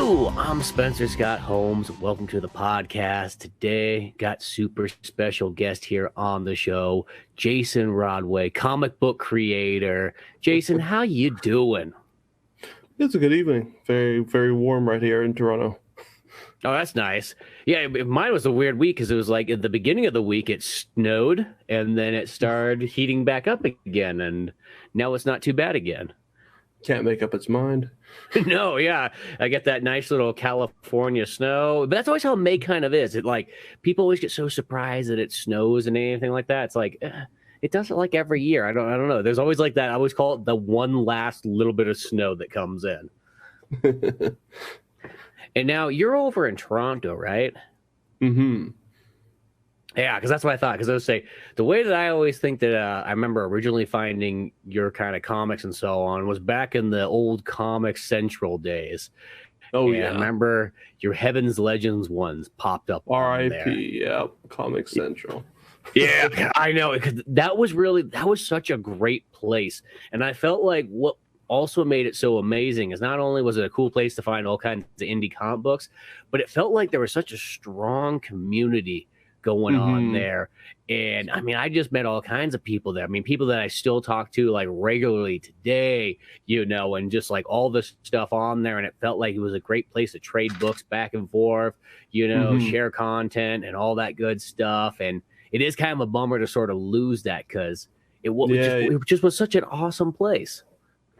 Hello, I'm Spencer Scott Holmes. Welcome to the podcast. Today, got super special guest here on the show, Jason Rodway, comic book creator. Jason, how you doing? It's a good evening. Very, very warm right here in Toronto. Oh, that's nice. Yeah, mine was a weird week because it was like at the beginning of the week it snowed and then it started heating back up again, and now it's not too bad again. Can't make up its mind. No, yeah. I get that nice little California snow. But that's always how May kind of is. It like people always get so surprised that it snows and anything like that. It's like it doesn't like every year. I don't know. There's always like that. I always call it the one last little bit of snow that comes in. And now you're over in Toronto, right? Mm-hmm. Yeah, because that's what I thought. Because I would say the way that I always think that I remember originally finding your kind of comics and so on was back in the old Comic Central days. Oh, and yeah. I remember your Heaven's Legends ones popped up. R.I.P. Yeah, Comic Central. Yeah, I know. Because that was such a great place. And I felt like what also made it so amazing is not only was it a cool place to find all kinds of indie comic books, but it felt like there was such a strong community going on there. And I mean, I just met all kinds of people there. I mean, people that I still talk to like regularly today, and just like all this stuff on there. And it felt like it was a great place to trade books back and forth, share content and all that good stuff. And it is kind of a bummer to sort of lose that because it just was such an awesome place.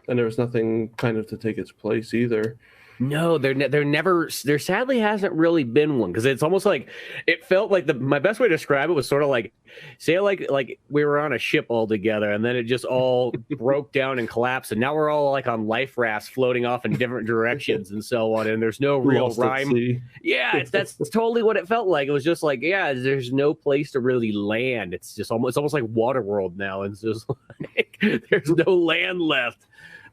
And there was nothing kind of to take its place either. No, there sadly hasn't really been one, because it's almost like it felt like my best way to describe it was sort of like, say like we were on a ship all together and then it just all broke down and collapsed, and now we're all like on life rafts floating off in different directions and so on, and there's no real rhyme. Yeah, that's totally what it felt like. It was just like, yeah, there's no place to really land. It's almost like Waterworld now. It's just like there's no land left.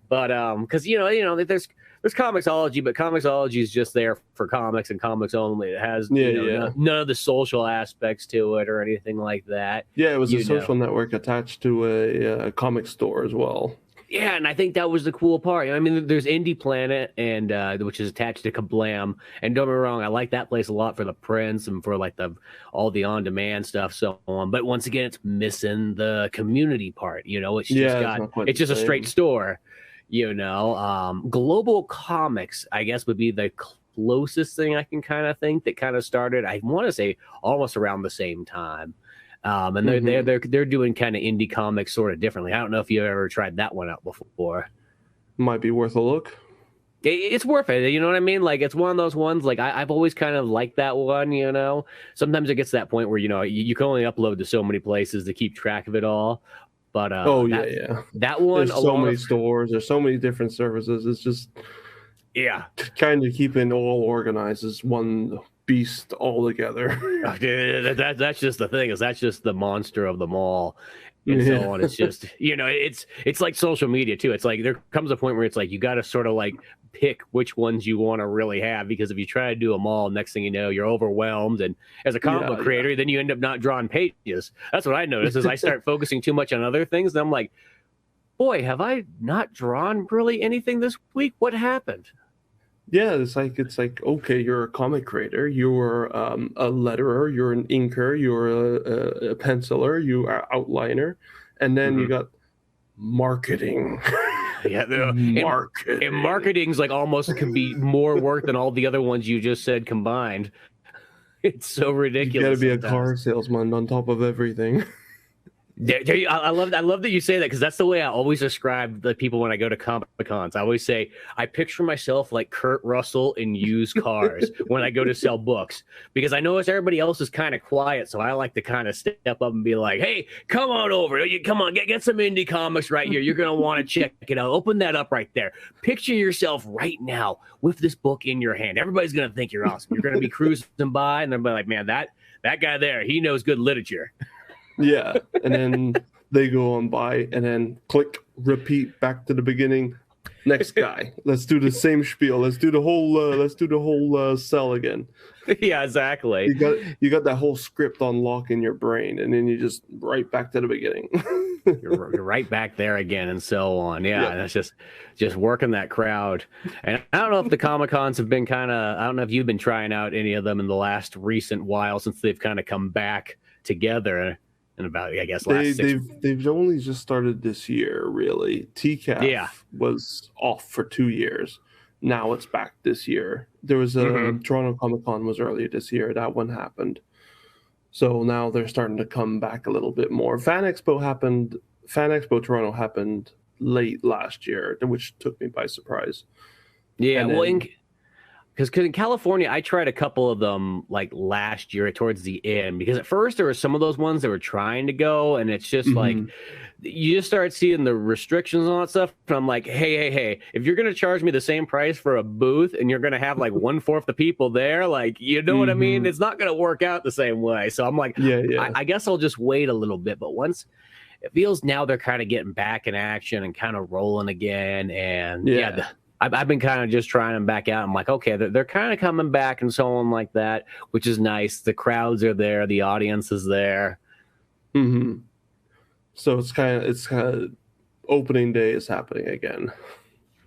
But because there's Comixology, but Comixology is just there for comics and comics only. It has none of the social aspects to it or anything like that. Yeah, it was a social network attached to a comic store as well. Yeah, and I think that was the cool part. I mean, there's Indie Planet, and which is attached to Kablam. And don't get me wrong, I like that place a lot for the prints and for like all the on-demand stuff, so on. But once again, it's missing the community part. It's just a straight store. Global Comics, I guess, would be the closest thing I can kind of think that kind of started, I want to say, almost around the same time. And they're doing kind of indie comics sort of differently. I don't know if you ever tried that one out before. Might be worth a look. It's worth it. You know what I mean? Like, it's one of those ones, like, I've always kind of liked that one, Sometimes it gets to that point where, you can only upload to so many places to keep track of it all. But that one, there's so many stores, there's so many different services. It's just kind of keeping it all organized as one beast all together. That's just the thing, is that's just the monster of them all. And so on. It's just, it's like social media too. It's like there comes a point where it's like you got to sort of like pick which ones you want to really have, because if you try to do them all, next thing you know, you're overwhelmed. And as a comic book creator, then you end up not drawing pages. That's what I noticed, is I start focusing too much on other things. And I'm like, boy, have I not drawn really anything this week? What happened? Yeah, it's like okay, you're a comic creator, you're a letterer, you're an inker, you're a penciler, you are outliner, and then you got marketing. Yeah, marketing. And marketing's like almost could be more work than all the other ones you just said combined. It's so ridiculous. You got to be a car salesman on top of everything. I love that you say that, because that's the way I always describe the people when I go to Comic Cons. I always say I picture myself like Kurt Russell in used cars when I go to sell books, because I notice everybody else is kind of quiet, so I like to kind of step up and be like, "Hey, come on over! Come on, get some indie comics right here. You're gonna want to check it out. Open that up right there. Picture yourself right now with this book in your hand. Everybody's gonna think you're awesome. You're gonna be cruising by, and they'll be like, man, that guy there, he knows good literature." Yeah, and then they go on by, and then click, repeat, back to the beginning. Next guy. Let's do the same spiel. Let's do the whole cell again. Yeah, exactly. You got that whole script on lock in your brain, and then you just right back to the beginning. you're right back there again, and so on. Yeah, Yep. and it's just working that crowd. And I don't know if the Comic Cons have been I don't know if you've been trying out any of them in the last recent while since they've kind of come back together in about, I guess, last they've only just started this year, really. TCAF was off for 2 years. Now it's back this year. There was a Toronto Comic Con was earlier this year. That one happened. So now they're starting to come back a little bit more. Fan Expo Toronto happened late last year, which took me by surprise. Yeah, because in California, I tried a couple of them like last year towards the end, because at first there were some of those ones that were trying to go, and it's just like you just start seeing the restrictions on that stuff. And I'm like, hey, if you're gonna charge me the same price for a booth and you're gonna have like 1/4 the people there, like, you know what I mean? It's not gonna work out the same way. So I'm like, I guess I'll just wait a little bit. But once it feels now they're kind of getting back in action and kind of rolling again, and I've been kind of just trying them back out. I'm like, okay, they're kind of coming back and so on like that, which is nice. The crowds are there, the audience is there. So it's kind of opening day is happening again.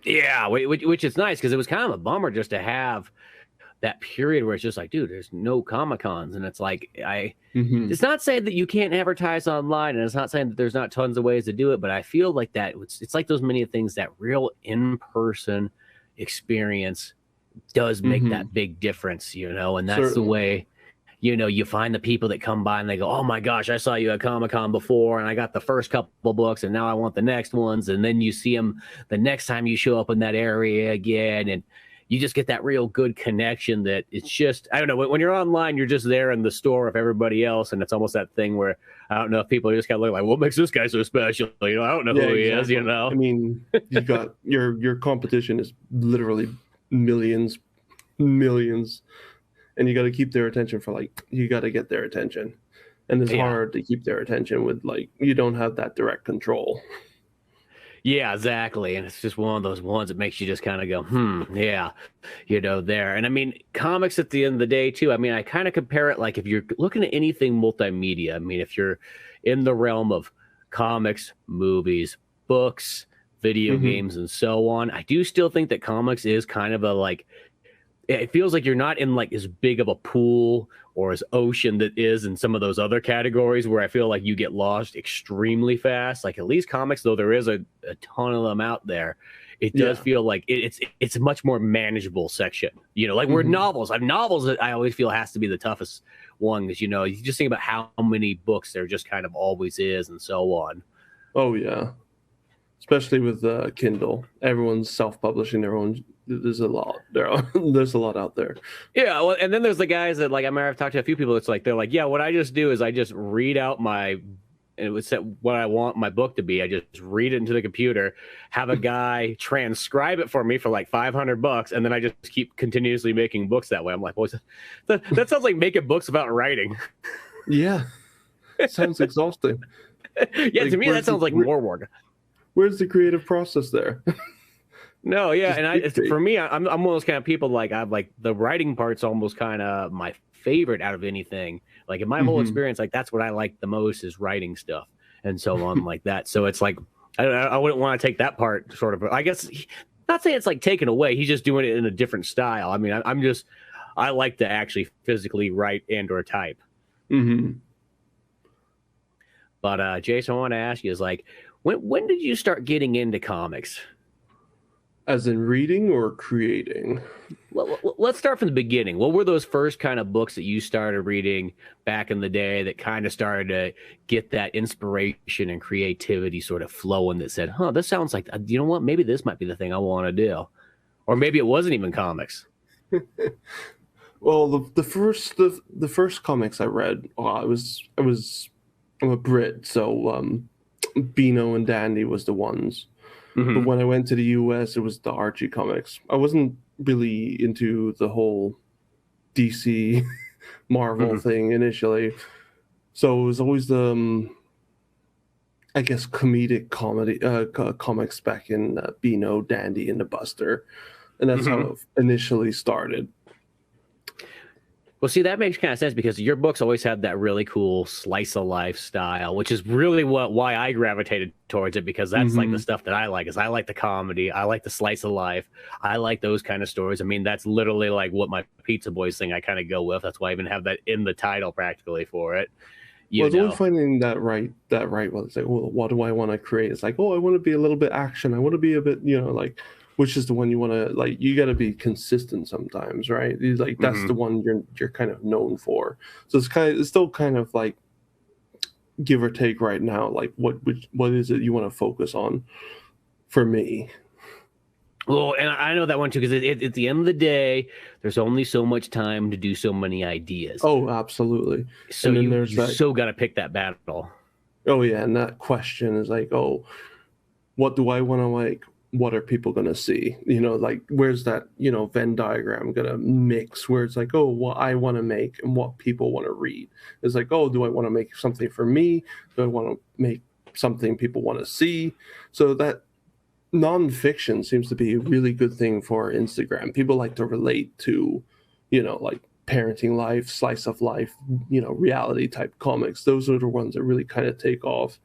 Yeah, which is nice, because it was kind of a bummer just to have that period where it's just like, dude, there's no Comic Cons, and it's like it's not saying that you can't advertise online, and it's not saying that there's not tons of ways to do it, but I feel like that it's like those many things, that real in-person experience does make that big difference, and that's the way, you find the people that come by and they go, oh my gosh, I saw you at Comic-Con before, and I got the first couple books, and now I want the next ones, and then you see them the next time you show up in that area again, and you just get that real good connection that it's just, I don't know, when you're online, you're just there in the store with everybody else, and it's almost that thing where I don't know if people are just kind of look like, what makes this guy so special? I don't know who he is, I mean, you got your competition is literally millions, and you got to keep their attention you got to get their attention, and it's hard to keep their attention with you don't have that direct control. Yeah, exactly. And it's just one of those ones that makes you just kind of go, there. And I mean, comics at the end of the day, too. I mean, I kind of compare it like if you're looking at anything multimedia. I mean, if you're in the realm of comics, movies, books, video games, and so on, I do still think that comics is kind of it feels like you're not in like as big of a pool or as ocean that is in some of those other categories where I feel like you get lost extremely fast. Like at least comics, though there is a ton of them out there, it does feel like it's a much more manageable section. Like we're novels. Novels that I always feel has to be the toughest one, because you just think about how many books there just kind of always is and so on. Oh yeah, especially with Kindle, everyone's self-publishing their own. There's a lot there's a lot out there. Yeah, well, and then there's the guys that, like, I remember I've talked to a few people. It's like they're like, yeah, what I just do is I just read out and it would set what I want my book to be. I just read it into the computer, have a guy transcribe it for me for like $500, and then I just keep continuously making books that way. I'm like, well, that sounds like making books about writing. Yeah, it sounds exhausting. Yeah, to me that sounds like more work. Where's the creative process there? No, yeah, and for me, I'm one of those kind of people, like, I've like the writing part's almost kind of my favorite out of anything. Like in my whole experience, like that's what I like the most is writing stuff and so on like that. So it's like I wouldn't want to take that part sort of. I guess not saying it's like taken away. He's just doing it in a different style. I mean, I like to actually physically write and or type. But Jason, I want to ask you is like, when did you start getting into comics? As in reading or creating? Well, let's start from the beginning. What were those first kind of books that you started reading back in the day that kind of started to get that inspiration and creativity sort of flowing that said, this sounds like, you know what, maybe this might be the thing I want to do. Or maybe it wasn't even comics. Well, the first comics I read, I'm a Brit, so Beano and Dandy was the ones. But when I went to the US, it was the Archie comics. I wasn't really into the whole DC Marvel thing initially. So it was always the, I guess, comedic comedy comics back in Beano, Dandy, and the Buster. And that's how it initially started. Well, see, that makes kind of sense because your books always had that really cool slice of life style, which is really why I gravitated towards it, because that's like the stuff that I like. Is I like the comedy, I like the slice of life, I like those kind of stories. I mean, that's literally like what my Pizza Boys thing I kind of go with. That's why I even have that in the title practically for it. Well, it's only finding that right one. It's like, well, what do I want to create? It's like, oh, I want to be a little bit action. I want to be a bit, like, which is the one you want to, like, you got to be consistent sometimes, right? Like, that's the one you're kind of known for. So it's still kind of like give or take right now. Like, what is it you want to focus on for me? Well, and I know that one too, because at the end of the day, there's only so much time to do so many ideas. Oh, absolutely. So you so got to pick that battle. Oh, yeah. And that question is like, oh, what do I want to like? What are people going to see? Like, where's that, Venn diagram going to mix where it's like, oh, what I want to make and what people want to read. It's like, oh, do I want to make something for me? Do I want to make something people want to see? So that nonfiction seems to be a really good thing for Instagram. People like to relate to, like parenting life, slice of life, reality type comics. Those are the ones that really kind of take off.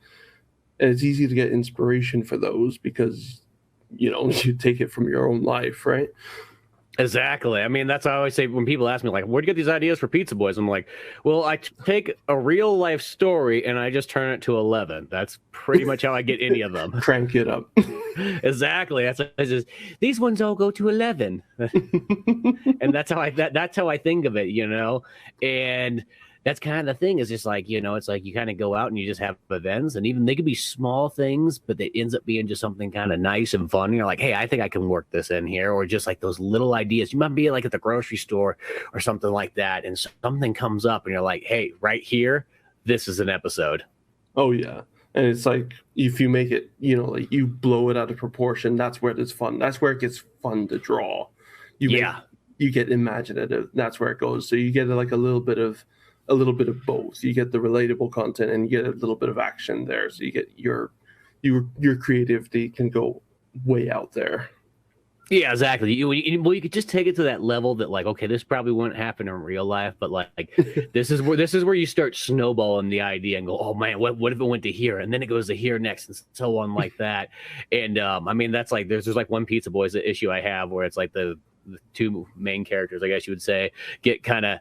And it's easy to get inspiration for those because, you take it from your own life, right? Exactly. I mean, that's what I always say when people ask me, like, where'd you get these ideas for Pizza Boys? I'm like, well, I take a real life story and I just turn it to 11. That's pretty much how I get any of them. Crank it up. Exactly. These ones all go to 11. And that's how I think of it, and that's kind of the thing is just like, it's like you kind of go out and you just have events, and even they could be small things, but it ends up being just something kind of nice and fun. You're like, hey, I think I can work this in here. Or just like those little ideas. You might be like at the grocery store or something like that, and something comes up and you're like, hey, right here, this is an episode. Oh, yeah. And it's like, if you make it, like you blow it out of proportion, that's where it's fun. That's where it gets fun to draw. You get imaginative. That's where it goes. So you get like a little bit of both. You get the relatable content and you get a little bit of action there. So you get your creativity can go way out there. Yeah, exactly. You could just take it to that level that, like, okay, this probably wouldn't happen in real life, but like this is where you start snowballing the idea and go, oh man, what if it went to here, and then it goes to here next, and so on like that. And I mean, that's like there's like one Pizza Boys issue I have where it's like the two main characters, I guess you would say, get kind of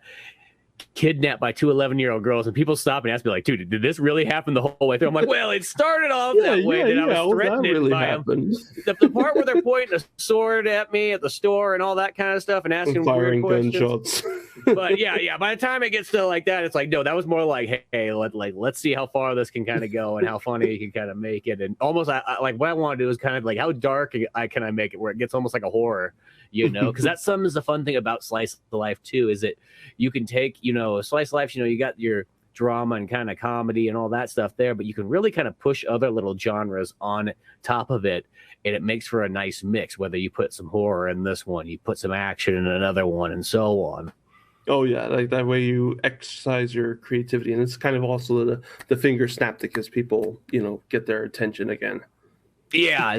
kidnapped by two 11-year-old girls, and people stop and ask me like, dude, did this really happen the whole way through? I'm like, well, it started off that way, then I was threatened by them. The part where they're pointing a sword at me at the store and all that kind of stuff and asking weird questions. Gunshots. But yeah, by the time it gets to like that, it's like, no, that was more like, hey, let's see how far this can kind of go and how funny you can kind of make it. And almost I like what I want to do is kind of like how dark can I make it where it gets almost like a horror, because that's some is the fun thing about slice of life too, is that you can take, a slice of life, you got your drama and kind of comedy and all that stuff there, but you can really kind of push other little genres on top of it, and it makes for a nice mix, whether you put some horror in this one, you put some action in another one, and so on. Oh yeah, like that way you exercise your creativity, and it's kind of also the finger snap that gives people, get their attention again. Yeah,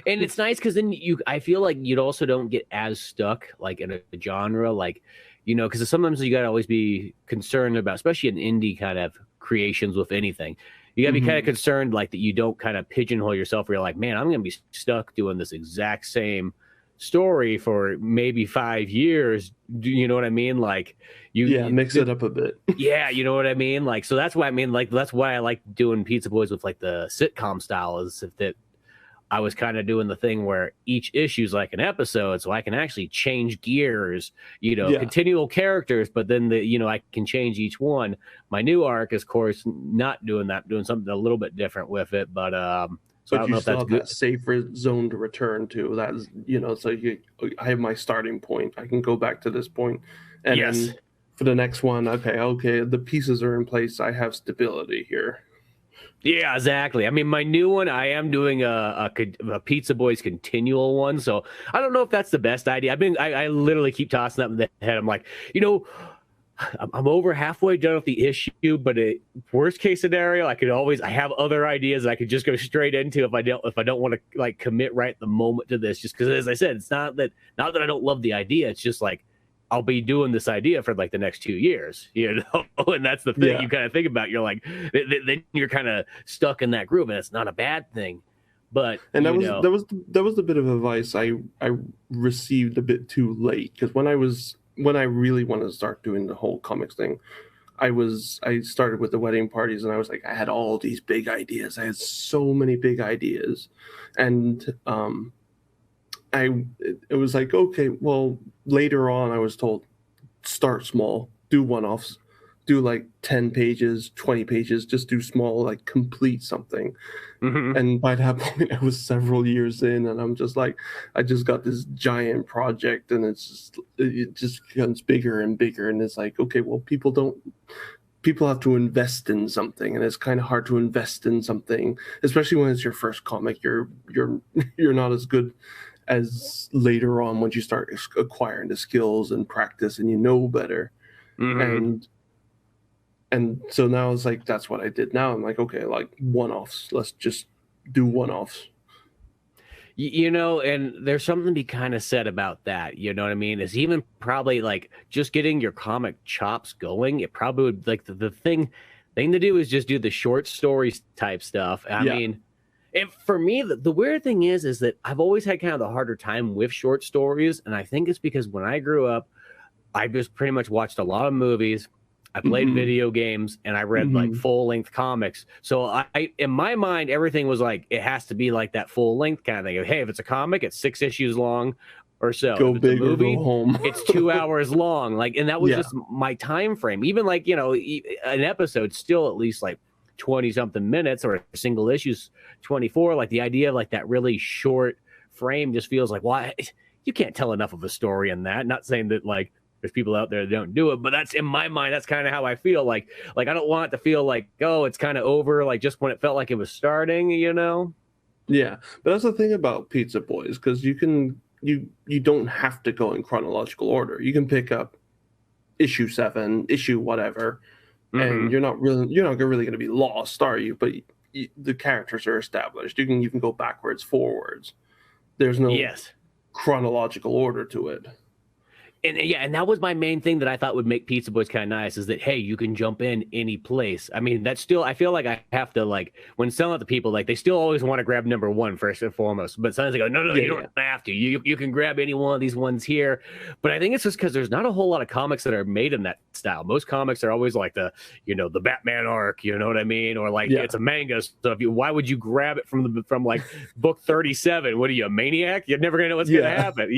and it's nice because then I feel like you also don't get as stuck like in a genre, like, because sometimes you got to always be concerned about, especially in indie kind of creations with anything, you got to be kind of concerned like that you don't kind of pigeonhole yourself where you're like, man, I'm going to be stuck doing this exact same story for maybe 5 years. Do you know what I mean? Like mix it up a bit. Yeah, you know what I mean? Like, so that's why that's why I like doing Pizza Boys with like the sitcom style, is that I was kind of doing the thing where each issue is like an episode, so I can actually change gears, continual characters, but then I can change each one. My new arc is, of course, not doing that, doing something a little bit different with it, but so I don't know if that's good. That safer zone to return to. That's so I have my starting point. I can go back to this point, and then for the next one, okay, the pieces are in place. I have stability here. Yeah, exactly. I mean, my new one, I am doing a Pizza Boys continual one, so I don't know if that's the best idea. I literally keep tossing that in the head. I'm like, I'm over halfway done with the issue, but worst case scenario, I have other ideas I could just go straight into if I don't want to like commit right at the moment to this. Just because, as I said, it's not that I don't love the idea. It's just like I'll be doing this idea for like the next 2 years, and that's the thing you kind of think about. You're like, then you're kind of stuck in that groove, and it's not a bad thing. But and that was the bit of advice I received a bit too late, because when I really wanted to start doing the whole comics thing, I started with the wedding parties, and I was like, I had all these big ideas. I had so many big ideas, and it was like, okay, well, later on I was told, start small, do one-offs, do like 10 pages, 20 pages, just do small, like complete something. And by that point I was several years in, and I'm just like, I just got this giant project, and it just becomes bigger and bigger, and it's like, okay, well, people have to invest in something, and it's kind of hard to invest in something, especially when it's your first comic. You're not as good as later on when you start acquiring the skills and practice, and you know better. And so now it's like, that's what I did. Now I'm like, okay, like one-offs. Let's just do one-offs. And there's something to be kind of said about that. You know what I mean? It's even probably like just getting your comic chops going. It probably would, like, the thing to do is just do the short stories type stuff. I mean, and for me, the weird thing is that I've always had kind of the harder time with short stories. And I think it's because when I grew up, I just pretty much watched a lot of movies. I played video games, and I read like full-length comics. So I, in my mind, everything was like, it has to be like that full-length kind of thing. Hey, if it's a comic, it's 6 issues long or so. Go big or go home. It's 2 hours long. Like, and that was just my time frame. Even like, an episode still at least like 20-something minutes, or a single issue's 24. Like, the idea of like that really short frame just feels like, why? You can't tell enough of a story in that. Not saying that like there's people out there that don't do it, but that's, in my mind, that's kind of how I feel. Like I don't want it to feel like, oh, it's kind of over, like just when it felt like it was starting, Yeah, but that's the thing about Pizza Boys, because you don't have to go in chronological order. You can pick up issue 7, issue whatever, and you're not really going to be lost, are you? But the characters are established. You can go backwards, forwards. There's no chronological order to it. And that was my main thing that I thought would make Pizza Boys kind of nice, is that, hey, you can jump in any place. I mean, that's still, I feel like I have to, like, when selling it to people, like, they still always want to grab number 1 first and foremost. But sometimes they go, no, you don't have to. You can grab any one of these ones here. But I think it's just because there's not a whole lot of comics that are made in that style. Most comics are always like the Batman arc, you know what I mean? Or like it's a manga. So why would you grab it from like book 37? What are you, a maniac? You're never gonna know what's gonna happen,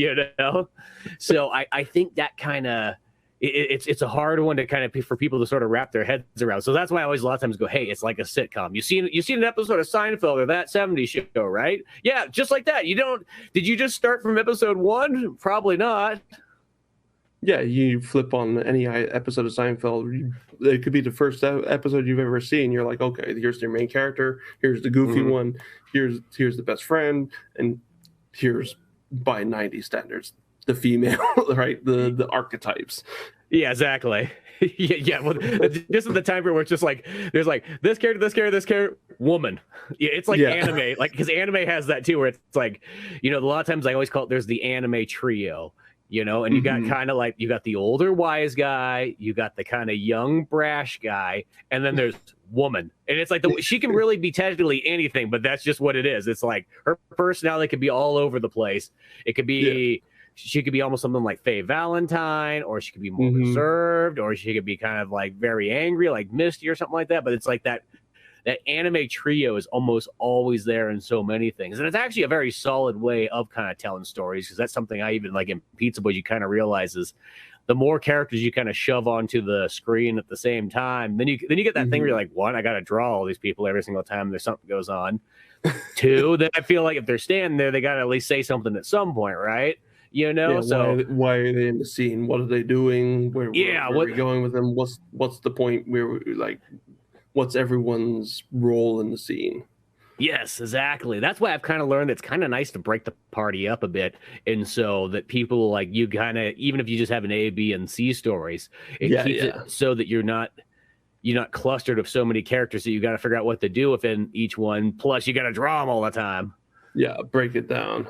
So I think that kind of it's a hard one to kind of for people to sort of wrap their heads around. So that's why I always a lot of times go, hey, it's like a sitcom. You seen an episode of Seinfeld or that 70s show, right? Yeah, just like that. Did you just start from episode 1? Probably not. Yeah, you flip on any episode of Seinfeld, it could be the first episode you've ever seen. You're like, okay, here's your main character, here's the goofy one, here's the best friend, and here's, by 90s standards, the female, right? The archetypes. Yeah, exactly. Well, this is the time period where it's just like, there's like this character, woman. Yeah, it's like anime, like, because anime has that too, where it's like, a lot of times I always call it, there's the anime trio, and you got kind of like, you got the older wise guy, you got the kind of young brash guy, and then there's woman. And it's like, she can really be technically anything, but that's just what it is. It's like her personality could be all over the place. It could be she could be almost something like Faye Valentine, or she could be more reserved, or she could be kind of like very angry, like Misty or something like that. But it's like that anime trio is almost always there in so many things. And it's actually a very solid way of kind of telling stories, because that's something I even like in Pizza Boy, you kind of realize is the more characters you kind of shove onto the screen at the same time, then you get that thing where you're like, 1, I got to draw all these people every single time there's something goes on. 2, then I feel like if they're standing there, they got to at least say something at some point, right? So why are they in the scene? What are they doing? Where are we going with them? What's the point? What's everyone's role in the scene? Yes, exactly. That's why I've kind of learned it's kind of nice to break the party up a bit, and so that people, like, you kind of, even if you just have an A, B, and C stories, it keeps it so that you're not clustered of so many characters that you got to figure out what to do within each one. Plus, you got to draw them all the time. Yeah, break it down.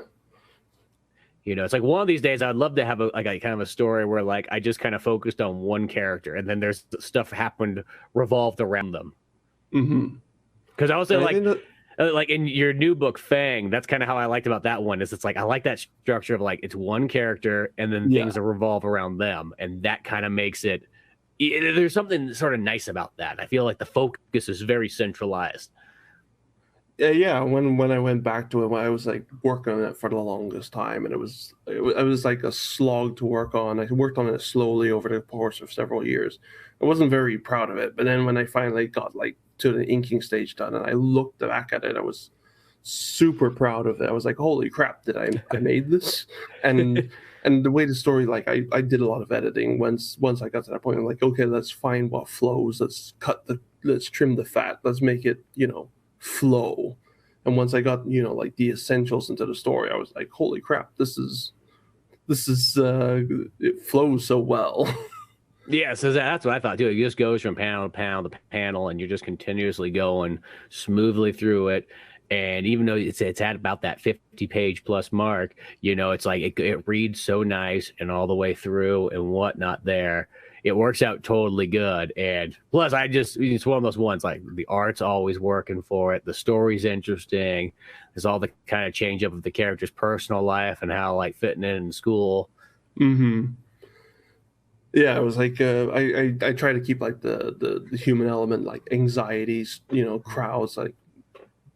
You know, it's like one of these days I'd love to have a kind of a story where like I just kind of focused on one character and then there's stuff happened revolved around them. Mm-hmm. Because I was like in your new book Fang, that's kind of how I liked about that one. Is it's like I like that structure of like it's one character and then things that revolve around them, and that kind of makes it. There's something sort of nice about that. I feel like the focus is very centralized. Yeah, when I went back to it, I was like working on it for the longest time, and it was like a slog to work on. I worked on it slowly over the course of several years. I wasn't very proud of it, but then when I finally got like to the inking stage done, and I looked back at it, I was super proud of it. I was like, "Holy crap! Did I made this?" And the way the story, like I did a lot of editing. Once I got to that point, I'm like, okay, let's find what flows. Let's trim the fat. Let's make it, flow. And once I got like the essentials into the story, I was like, holy crap, this is it flows so well. Yeah, so that's what I thought too. It just goes from panel to panel to panel, and you're just continuously going smoothly through it. And even though it's at about that 50-page plus mark, it's like it reads so nice and all the way through and whatnot there. It works out totally good. And plus, it's one of those ones, like the art's always working for it. The story's interesting. There's all the kind of change up of the character's personal life and how like fitting in school. Mm-hmm. Yeah, it was like I try to keep like the human element, like anxieties, crowds, like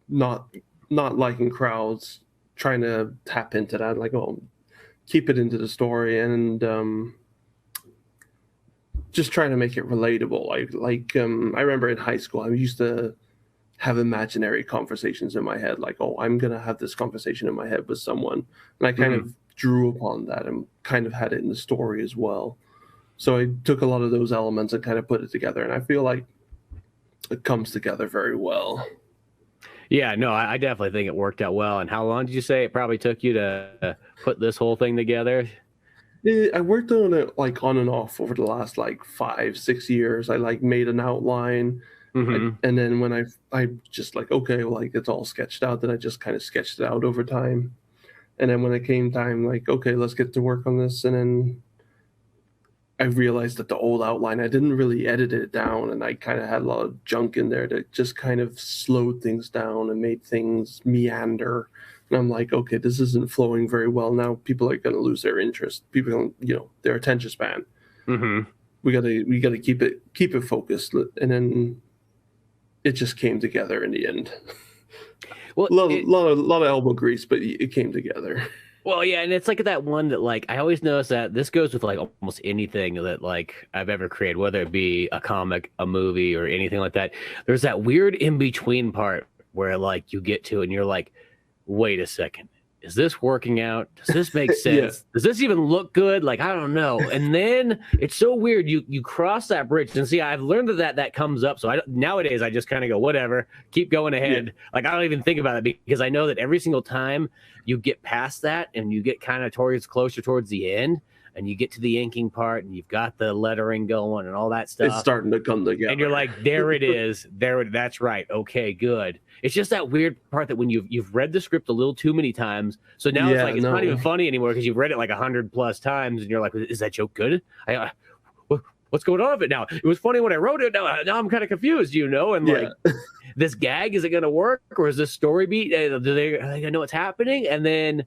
not liking crowds, trying to tap into that, like, keep it into the story, and just trying to make it relatable. I remember in high school, I used to have imaginary conversations in my head, like, I'm gonna have this conversation in my head with someone, and I kind of drew upon that and kind of had it in the story as well. So I took a lot of those elements and kind of put it together, and I feel like it comes together very well. Yeah, no, I definitely think it worked out well. And how long did you say it probably took you to put this whole thing together? I worked on it like on and off over the last like 5-6 years. I like made an outline, and then when I just like, okay, well, like it's all sketched out, then I just kind of sketched it out over time. And then when it came time, like, okay, let's get to work on this, and then I realized that the old outline, I didn't really edit it down, and I kind of had a lot of junk in there that just kind of slowed things down and made things meander. And I'm like, okay, this isn't flowing very well. Now people are going to lose their interest. People, their attention span. Mm-hmm. We gotta keep it focused. And then it just came together in the end. Well, a lot of elbow grease, but it came together. Well, yeah, and it's like that one that like I always notice that this goes with like almost anything that like I've ever created, whether it be a comic, a movie, or anything like that. There's that weird in between part where like you get to and you're like, wait a second, is this working out? Does this make sense? Yeah. Does this even look good? Like, I don't know. And then it's so weird. You cross that bridge, and see, I've learned that comes up. So nowadays I just kind of go, whatever, keep going ahead. Yeah. Like I don't even think about it because I know that every single time you get past that and you get kind of closer towards the end, and you get to the inking part, and you've got the lettering going and all that stuff. It's starting to come together. And you're like, there it is. That's right. Okay, good. It's just that weird part that when you've read the script a little too many times, so now it's like it's not even funny anymore because you've read it like 100+ times, and you're like, is that joke good? What's going on with it now? It was funny when I wrote it. Now I'm kind of confused, and like this gag, is it going to work, or is this story beat? Are they gonna know what's happening? And then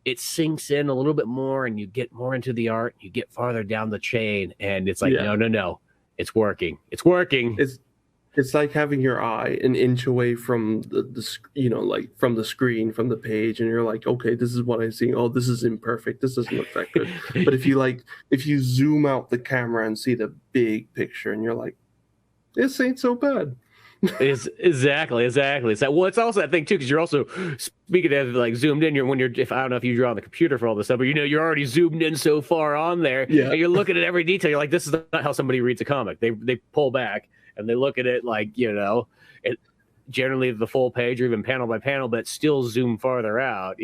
it sinks in a little bit more, and you get more into the art. You get farther down the chain, and it's like, no, it's working. It's working. It's like having your eye an inch away from like from the screen, from the page, and you're like, okay, this is what I'm seeing. Oh, this is imperfect. This doesn't look that good. But if you zoom out the camera and see the big picture, and you're like, this ain't so bad. It's exactly. It's that. Well, it's also that thing too, because you're also speaking of like zoomed in. If I don't know if you draw on the computer for all this stuff, but you're already zoomed in so far on there, and you're looking at every detail. You're like, this is not how somebody reads a comic. They pull back and they look at it like it generally the full page or even panel by panel, but still zoom farther out.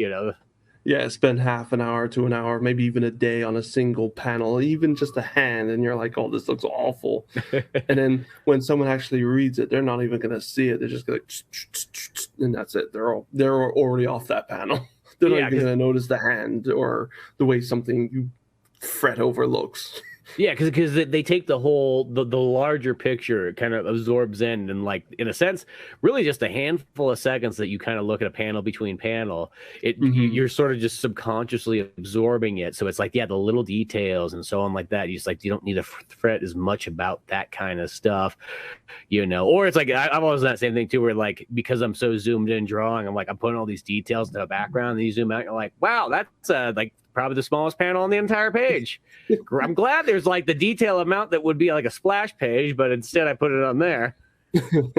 Yeah, spend half an hour to an hour, maybe even a day on a single panel, even just a hand, and you're like, oh, this looks awful. And then when someone actually reads it, they're not even going to see it. They're just going to, and that's it. They're already off that panel. They're not even going to notice the hand or the way something you fret over looks. Yeah, because they take the whole the larger picture, it kind of absorbs in like, in a sense, really just a handful of seconds that you kind of look at a panel between panel, you're sort of just subconsciously absorbing it. So it's like, yeah, the little details and so on like that. You don't need to fret as much about that kind of stuff, Or it's like I've always done that same thing too, where like, because I'm so zoomed in drawing, I'm putting all these details in the background, and you zoom out, you're like, wow, that's like probably the smallest panel on the entire page. I'm glad there's like the detail amount that would be like a splash page, but instead I put it on there. Because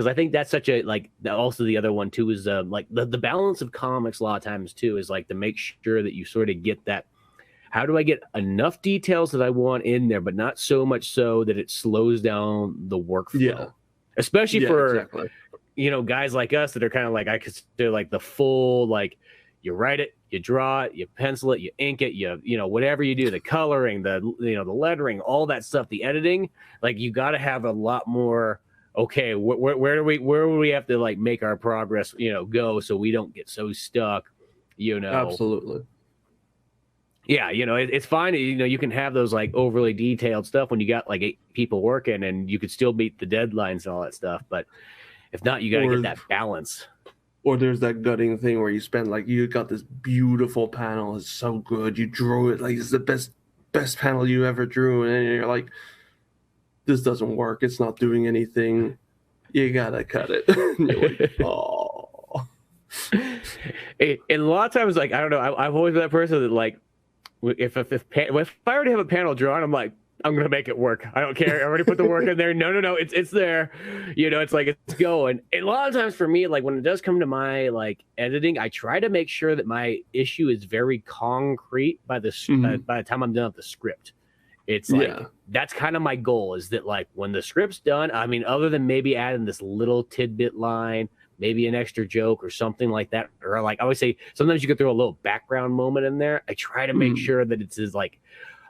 I think that's such a, like, also the other one too is like the balance of comics a lot of times too is like to make sure that you sort of get that, how do I get enough details that I want in there, but not so much so that it slows down the workflow. Yeah. Especially for guys like us that are kind of like, I consider like the full, like, you write it, you draw it, you pencil it, you ink it, whatever you do, the coloring, the lettering, all that stuff, the editing, like, you got to have a lot more. Okay, where do we have to like make our progress, go, so we don't get so stuck, Absolutely. Yeah, it's fine. You can have those like overly detailed stuff when you got like 8 people working, and you could still meet the deadlines and all that stuff. But if not, you got to get that balance. Or there's that gutting thing where you spend, like, you got this beautiful panel, it's so good, you drew it like it's the best panel you ever drew, and you're like, this doesn't work, it's not doing anything, you gotta cut it. Like, oh. And a lot of times, like, I don't know, I've always been that person that, like, if I already have a panel drawn, I'm like, I'm gonna make it work. I don't care. I already put the work in there. No, it's there. It's like, it's going. And a lot of times for me, like, when it does come to my like editing, I try to make sure that my issue is very concrete by the time I'm done with the script. It's like, that's kind of my goal, is that like when the script's done, I mean, other than maybe adding this little tidbit line, maybe an extra joke or something like that, or like I always say, sometimes you could throw a little background moment in there. I try to make sure that it's as like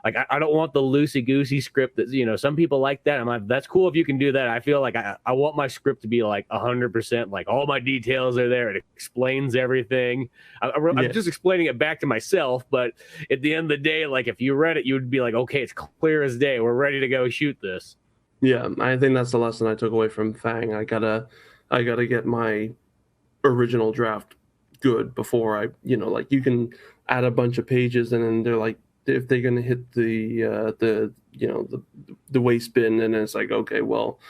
I don't want the loosey-goosey script that, some people like that. I'm like, that's cool if you can do that. I feel like I want my script to be like 100%, like all my details are there. It explains everything. I'm just explaining it back to myself, but at the end of the day, like, if you read it, you would be like, okay, it's clear as day. We're ready to go shoot this. Yeah, I think that's the lesson I took away from Fang. I gotta get my original draft good before I, like, you can add a bunch of pages and then they're like, if they're going to hit the waste bin, and it's like, okay, well,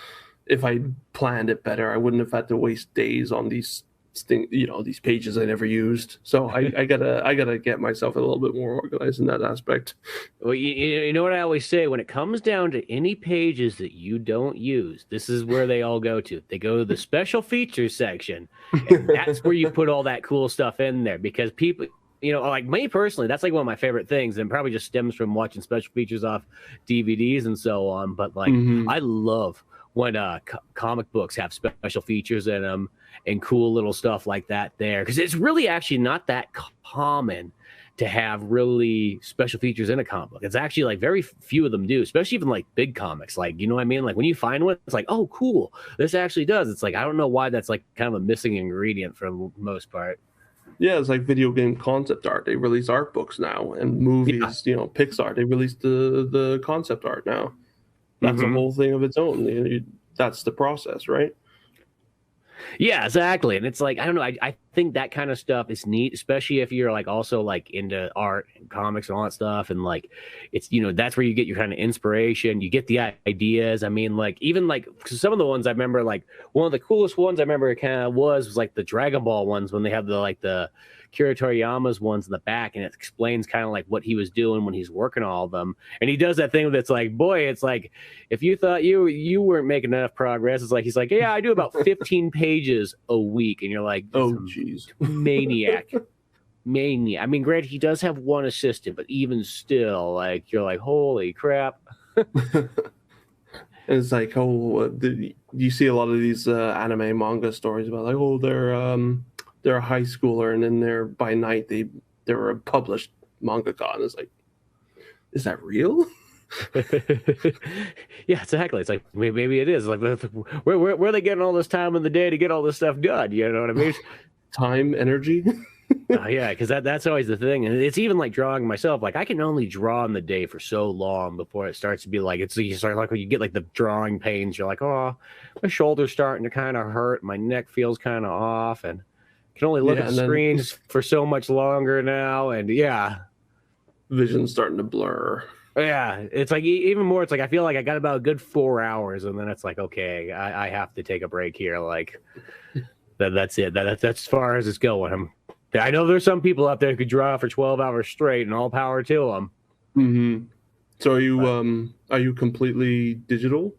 if I planned it better, I wouldn't have had to waste days on these things, these pages I never used. So I gotta get myself a little bit more organized in that aspect. Well, you know what I always say, when it comes down to any pages that you don't use, this is where they all go to. They go to the special features section, and that's where you put all that cool stuff in there, because people, like me personally, that's like one of my favorite things, and probably just stems from watching special features off DVDs and so on. But like, I love when comic books have special features in them and cool little stuff like that there, because it's really actually not that common to have really special features in a comic book. It's actually like very few of them do, especially even like big comics. Like, you know what I mean? Like when you find one, it's like, oh, cool, this actually does. It's like, I don't know why that's like kind of a missing ingredient for the most part. Yeah, it's like video game concept art. They release art books now, and movies, Pixar, they released the concept art now. That's a whole thing of its own. That's the process, right? Yeah, exactly. And it's like, I don't know, I think that kind of stuff is neat, especially if you're like also like into art and comics and all that stuff. And like, it's, that's where you get your kind of inspiration, you get the ideas. I mean, like, even like some of the ones I remember, like one of the coolest ones I remember kind of was like the Dragon Ball ones, when they have the Kira Toriyama's ones in the back, and it explains kind of like what he was doing when he's working all of them. And he does that thing that's like, boy, it's like, if you thought you weren't making enough progress, it's like, he's like, yeah, I do about 15 pages a week. And you're like, oh geez, maniac. I mean, granted, he does have one assistant, but even still, like, you're like, holy crap. And it's like, you see a lot of these anime manga stories about like, they're a high schooler, and then by night they're a published mangaka, and it's like, is that real? Yeah, exactly. It's like maybe it is like where are they getting all this time in the day to get all this stuff done? You know what I mean? Time, energy. Yeah, because that's always the thing, and it's even like drawing myself. Like I can only draw in the day for so long before it starts to be like you start like when you get like the drawing pains. You're like, oh, my shoulder's starting to kind of hurt, my neck feels kind of off, and can only look at the screens for so much longer now. And yeah, vision's starting to blur. Yeah, it's like even more. It's like I feel like I got about a good 4 hours, and then it's like, okay, I have to take a break here. Like that's it. That's as far as it's going. I know there's some people out there who could draw for 12 hours straight, and all power to them. Mm-hmm. So are you completely digital?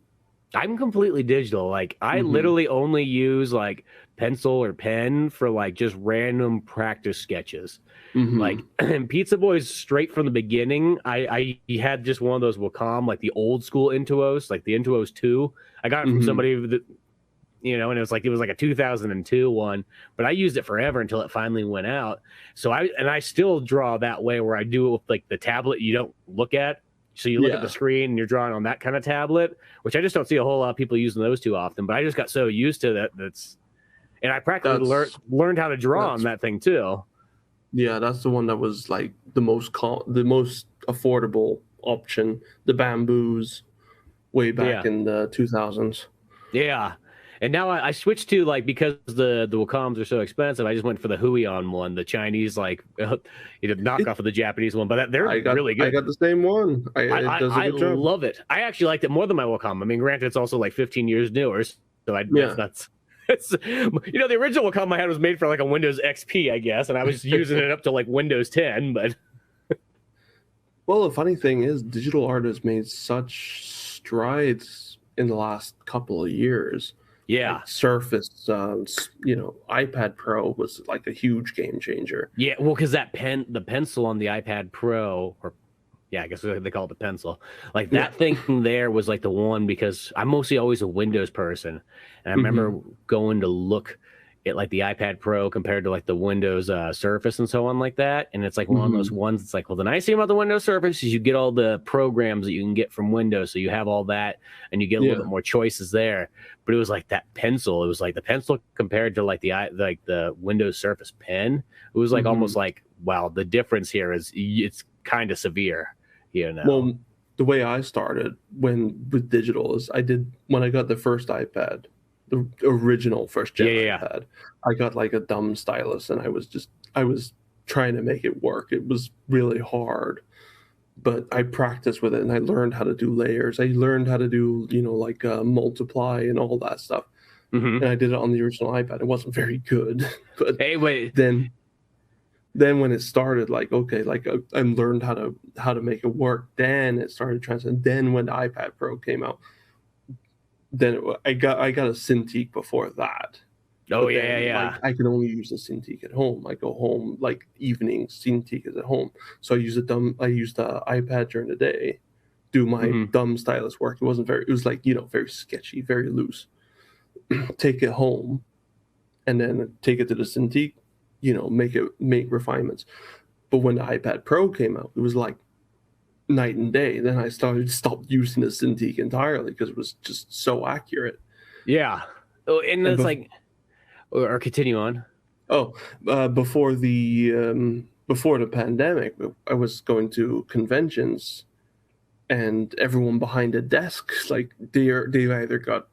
I'm completely digital. Like I literally only use like pencil or pen for like just random practice sketches. Like Pizza Boyz straight from the beginning. I had just one of those Wacom, like the old school Intuos, like the Intuos 2. I got it from somebody that, and it was like a 2002 one, but I used it forever until it finally went out. So I still draw that way where I do it with like the tablet you don't look at. So you look at the screen and you're drawing on that kind of tablet, which I just don't see a whole lot of people using those too often, but I just got so used to that. And I practically learned how to draw on that thing too. Yeah, that's the one that was like the most affordable option. The Bamboos way back in the 2000s. Yeah. And now I switched to like, because the Wacoms are so expensive, I just went for the Huion one, the Chinese knockoff of the Japanese one. But they're really good. I got the same one. I love it. I actually liked it more than my Wacom. I mean, granted, it's also like 15 years newer, so that's the original Wacom I had was made for like a Windows XP, I guess, and I was using it up to like Windows 10. But well, the funny thing is, digital art has made such strides in the last couple of years. Yeah, like Surface, iPad Pro was like a huge game changer. Yeah, well, because the pencil on the iPad Pro, I guess they call it the pencil. Like that thing there was like the one, because I'm mostly always a Windows person, and I remember going to look at like the iPad Pro compared to like the Windows Surface and so on like that, and it's like one of those ones. It's like, well, the nice thing about the Windows Surface is you get all the programs that you can get from Windows, so you have all that, and you get a little bit more choices there. But it was like that pencil. It was like the pencil compared to like the Windows Surface pen. It was like almost like, wow, the difference here it's kind of severe. Well, the way I started with digital is when I got the first iPad, the original first gen iPad, I got like a dumb stylus, and I was trying to make it work. It was really hard, but I practiced with it, and I learned how to do layers. I learned how to do multiply and all that stuff, and I did it on the original iPad. It wasn't very good, but then when it started, like, okay, like I learned how to make it work. Then it started translating. Then when the iPad Pro came out, then I got a Cintiq before that. Oh, yeah. Like, I can only use the Cintiq at home. I go home like evenings. Cintiq is at home, so I use the iPad during the day, do my dumb stylus work. It was like very sketchy, very loose. Take it home, and then take it to the Cintiq. Make refinements. But when the iPad Pro came out, it was like night and day. Then I stopped using the Cintiq entirely because it was just so accurate. Yeah. Oh, and it's like, or continue on. Oh, before the pandemic, I was going to conventions, and everyone behind the desk, like they either got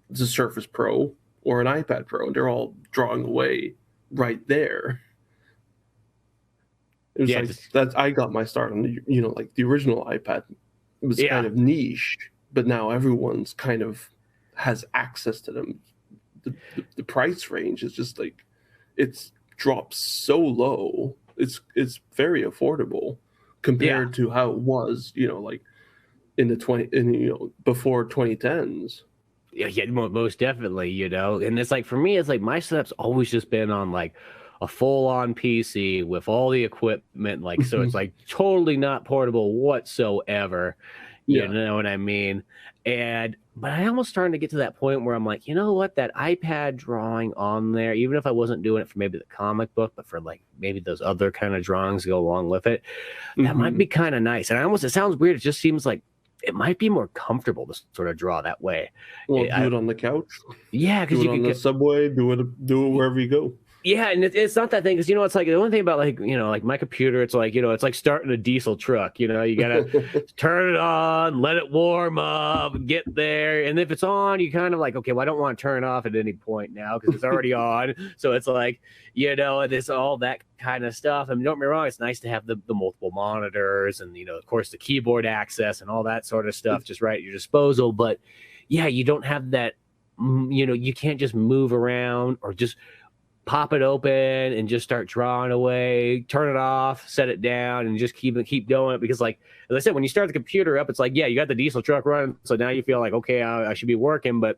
the Surface Pro or an iPad Pro, and they're all drawing away right there. It was that I got my start on the original iPad. It was kind of niche, but now everyone's kind of has access to them. The price range is just like, it's dropped so low. It's very affordable compared to how it was, like before 2010s. Yeah, most definitely, and it's like, for me, it's like my setup's always just been on like a full-on PC with all the equipment, like, so it's like totally not portable whatsoever. You know what I mean? But I almost starting to get to that point where I'm like, you know what, that iPad drawing on there, even if I wasn't doing it for maybe the comic book, but for like maybe those other kind of drawings to go along with it, that might be kind of nice. And it sounds weird. It just seems like it might be more comfortable to sort of draw that way. Well, do it on the couch. Yeah, because do you it on can the subway. Do it wherever you go. Yeah, and it's not that thing, because it's like the one thing about like like my computer, it's like it's like starting a diesel truck. You gotta turn it on, let it warm up, get there, and if it's on, you kind of like, okay, well, I don't want to turn it off at any point now because it's already on. So it's like and it's all that kind of stuff. I mean, don't get me wrong, it's nice to have the multiple monitors and of course the keyboard access and all that sort of stuff just right at your disposal. But yeah, you don't have that. You can't just move around or just pop it open and just start drawing away, turn it off, set it down, and just keep doing it. Because like, as I said, when you start the computer up, it's like, yeah, you got the diesel truck running. So now you feel like, okay, I should be working, but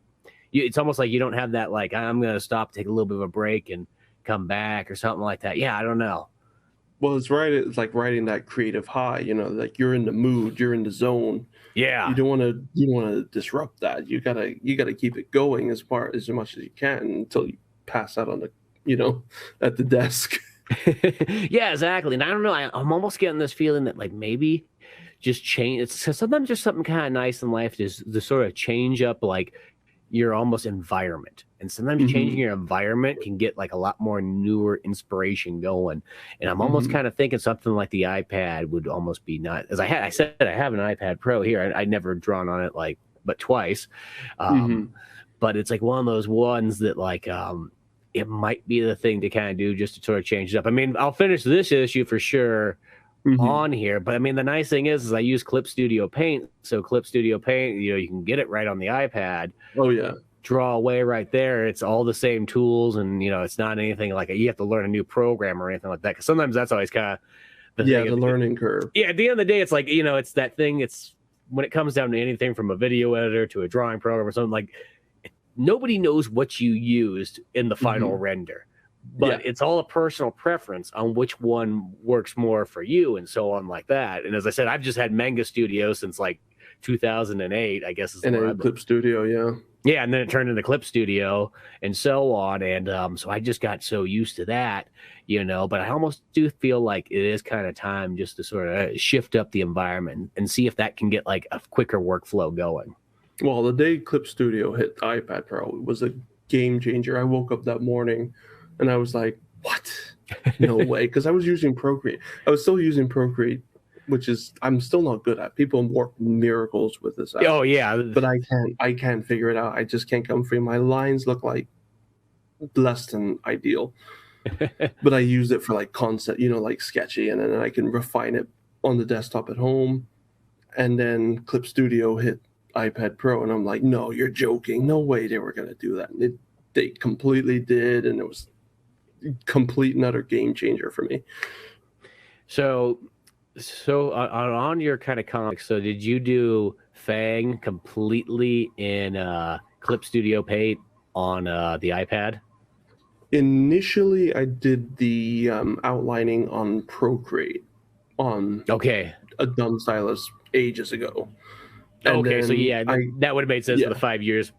it's almost like you don't have that, like, I'm going to stop, take a little bit of a break and come back or something like that. Yeah. I don't know. Well, it's right. It's like riding that creative high, like you're in the mood, you're in the zone. Yeah. You don't want to disrupt that. You gotta keep it going as much as you can until you pass out on the at the desk. Yeah, exactly. And I don't know, I'm almost getting this feeling that like maybe just change. It's sometimes just something kind of nice in life is to sort of change up like your almost environment. And sometimes changing your environment can get like a lot more newer inspiration going. And I'm almost kind of thinking something like the iPad would almost be not, as I said, I have an iPad Pro here. I'd never drawn on it but twice. But it's like one of those ones that like, it might be the thing to kind of do just to sort of change it up. I mean, I'll finish this issue for sure on here, but I mean, the nice thing is I use Clip Studio Paint. So Clip Studio Paint, you can get it right on the iPad. Oh yeah. Draw away right there. It's all the same tools, and it's not anything like you have to learn a new program or anything like that. Because sometimes that's always kind of the learning curve. Yeah, at the end of the day, it's like it's that thing. It's when it comes down to anything from a video editor to a drawing program or something, like nobody knows what you used in the final render, but it's all a personal preference on which one works more for you and so on like that. And as I said, I've just had Manga Studio since like 2008, I guess. And then Clip Studio, yeah, and then it turned into Clip Studio and so on. And so I just got so used to that, but I almost do feel like it is kind of time just to sort of shift up the environment and see if that can get like a quicker workflow going. Well, the day Clip Studio hit iPad Pro, it was a game changer. I woke up that morning and I was like, what? No way. Because I was using Procreate. I was still using Procreate, which is I'm still not good at. People work miracles with this app. Oh, yeah. But I can't figure it out. I just can't come free. My lines look like less than ideal. But I use it for like concept, like sketchy, and then I can refine it on the desktop at home. And then Clip Studio hit iPad Pro, and I'm like, no, you're joking. No way they were going to do that. And they completely did, and it was complete and utter game changer for me. So on your kind of comics, so did you do Fang completely in Clip Studio Paint on the iPad? Initially, I did the outlining on Procreate on a dumb stylus ages ago. And okay, so yeah, that would have made sense for the 5 years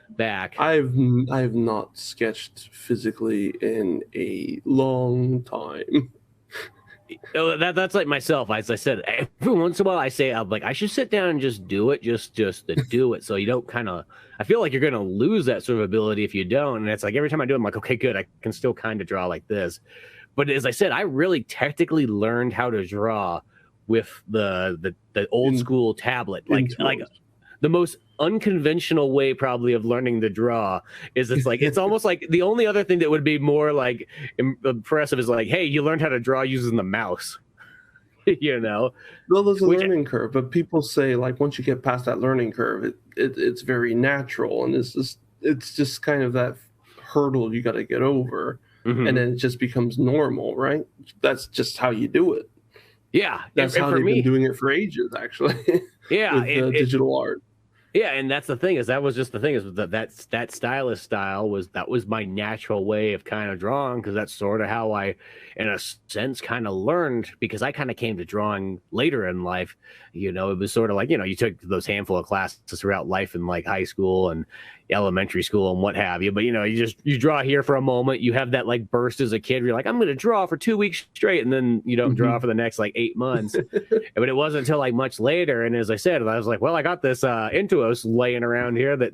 back. I've not sketched physically in a long time. That's like myself. As I said, every once in a while I say, I'm like, I should sit down and just do it, just to do it. So you don't I feel like you're going to lose that sort of ability if you don't. And it's like every time I do it, I'm like, okay, good. I can still kind of draw like this. But as I said, I really technically learned how to draw with the old school tablet, like the most unconventional way probably of learning to draw is it's almost like the only other thing that would be more like impressive is like, hey, you learned how to draw using the mouse. Well, there's a learning curve, but people say like once you get past that learning curve, it's very natural, and it's just kind of that hurdle you got to get over, and then it just becomes normal, right? That's just how you do it. Yeah, that's how they've been doing it for ages, actually. Yeah, with digital art. Yeah, and that's the thing is that stylus style was my natural way of kind of drawing, because that's sort of how I, in a sense, kind of learned, because I kind of came to drawing later in life. It was sort of like you took those handful of classes throughout life in like high school, and elementary school and what have you. But you draw here for a moment, you have that like burst as a kid where you're like, I'm gonna draw for 2 weeks straight, and then you don't draw for the next like 8 months. But it wasn't until like much later, and as I said, I was like, well, I got this Intuos laying around here that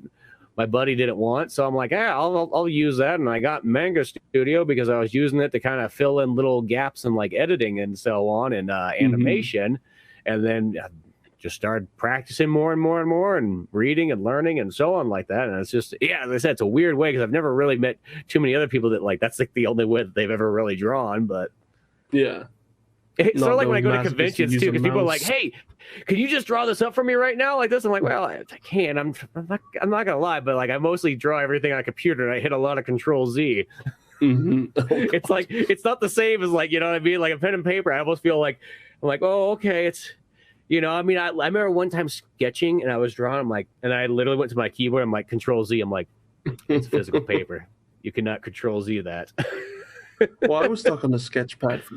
my buddy didn't want, so I'm like, I'll use that. And I got Manga Studio because I was using it to kind of fill in little gaps in like editing and so on, and animation. And then just started practicing more and more and more, and reading and learning and so on like that. And it's just, as I said, it's a weird way because I've never really met too many other people that like that's like the only way that they've ever really drawn. But it's sort of like when I go to conventions too, because people are like, hey, can you just draw this up for me right now like this? I'm like, well, I can. I'm not gonna lie, but like I mostly draw everything on a computer, and I hit a lot of Control Z. It's like, it's not the same as like, you know what I mean, like a pen and paper. I almost feel like I'm like, oh, okay, it's, I mean, I remember one time sketching and I was drawing, I'm like, and I literally went to my keyboard, I'm like, Control Z, I'm like, it's physical paper, you cannot Control Z that. Well, I was stuck on the sketch pad for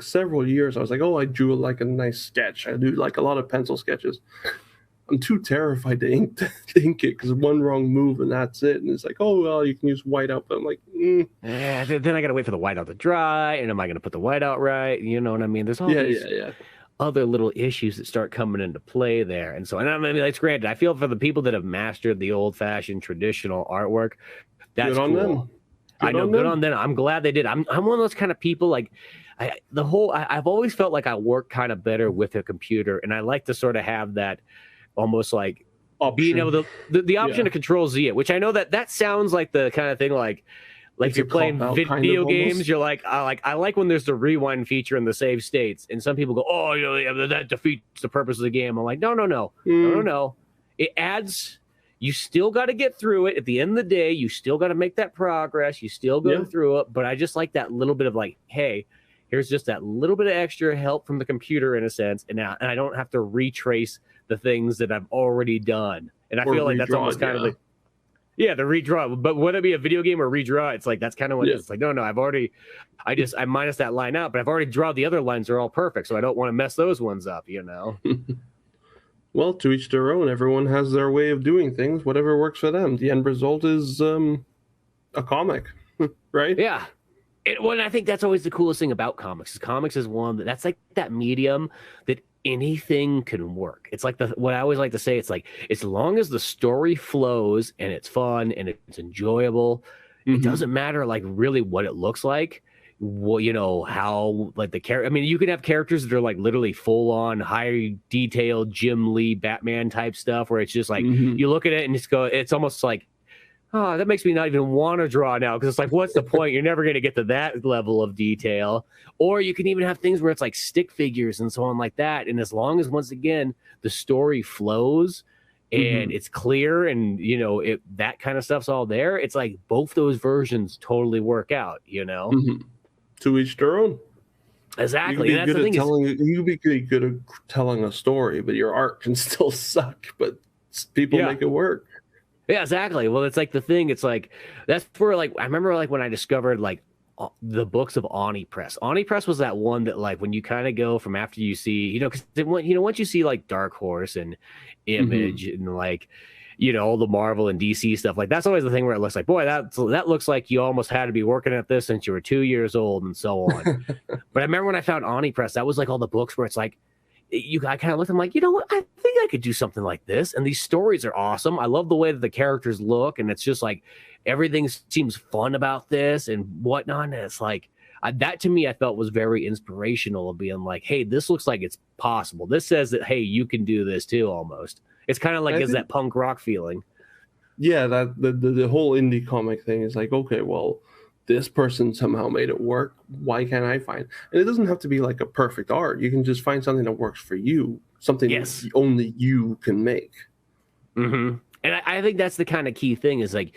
several years. I was like, oh, I drew like a nice sketch. I do like a lot of pencil sketches. I'm too terrified to ink it because one wrong move and that's it. And it's like, oh, well, you can use whiteout. But I'm like, yeah. Then I got to wait for the whiteout to dry. And am I going to put the whiteout right? You know what I mean? There's all these other little issues that start coming into play there. And so, and I mean, it's granted, I feel for the people that have mastered the old fashioned traditional artwork. That's cool. Them. Good on them. I'm glad they did. I'm one of those kind of people like I've always felt like I work kind of better with a computer, and I like to sort of have that almost like option. Being able to the option to Control Z it, which I know that sounds like the kind of thing like if you're playing video games, you're like I like when there's the rewind feature in the save states, and some people go, oh, that defeats the purpose of the game. I'm like, no. It adds. You still got to get through it. At the end of the day, you still got to make that progress. You still go through it. But I just like that little bit of like, hey, here's just that little bit of extra help from the computer in a sense. And I don't have to retrace the things that I've already done. And I feel like that's almost kind of like, the redraw. But whether it be a video game or redraw, it's like, that's kind of what it's like, no, I minus that line out, but I've already drawn the other lines are all perfect. So I don't want to mess those ones up, Well, to each their own. Everyone has their way of doing things, whatever works for them. The end result is a comic, right? Yeah. And I think that's always the coolest thing about comics. Comics is one that's like that medium that anything can work. It's like what I always like to say. It's like, as long as the story flows and it's fun and it's enjoyable, it doesn't matter like really what it looks like. Well, how like the character. I mean, you can have characters that are like literally full on high detailed Jim Lee Batman type stuff, where it's just like you look at it and it's almost like, oh, that makes me not even want to draw now, because it's like, what's the point? You're never going to get to that level of detail. Or you can even have things where it's like stick figures and so on like that. And as long as once again the story flows and it's clear and that kind of stuff's all there, it's like both those versions totally work out. To each their own. Exactly. You could be good at telling a story, but your art can still suck. But people make it work. Yeah, exactly. Well, it's like the thing. It's like that's where like I remember like when I discovered like the books of Oni Press. Oni Press was that one that like when you kind of go from after you see because once you see like Dark Horse and Image and like all the Marvel and DC stuff, like that's always the thing where it looks like, boy, that looks like you almost had to be working at this since you were 2 years old and so on. But I remember when I found Oni Press, that was like all the books where it's like I kind of looked, I'm like, what, I think I could do something like this, and these stories are awesome. I love the way that the characters look, and it's just like everything seems fun about this and whatnot. And it's like that to me I felt was very inspirational of being like, hey, this looks like it's possible. This says that, hey, you can do this too. Almost it's kind of like that punk rock feeling. Yeah, that the whole indie comic thing is like, okay, well, this person somehow made it work. Why can't I find? And it doesn't have to be like a perfect art. You can just find something that works for you, something that only you can make. And I think that's the kind of key thing is like,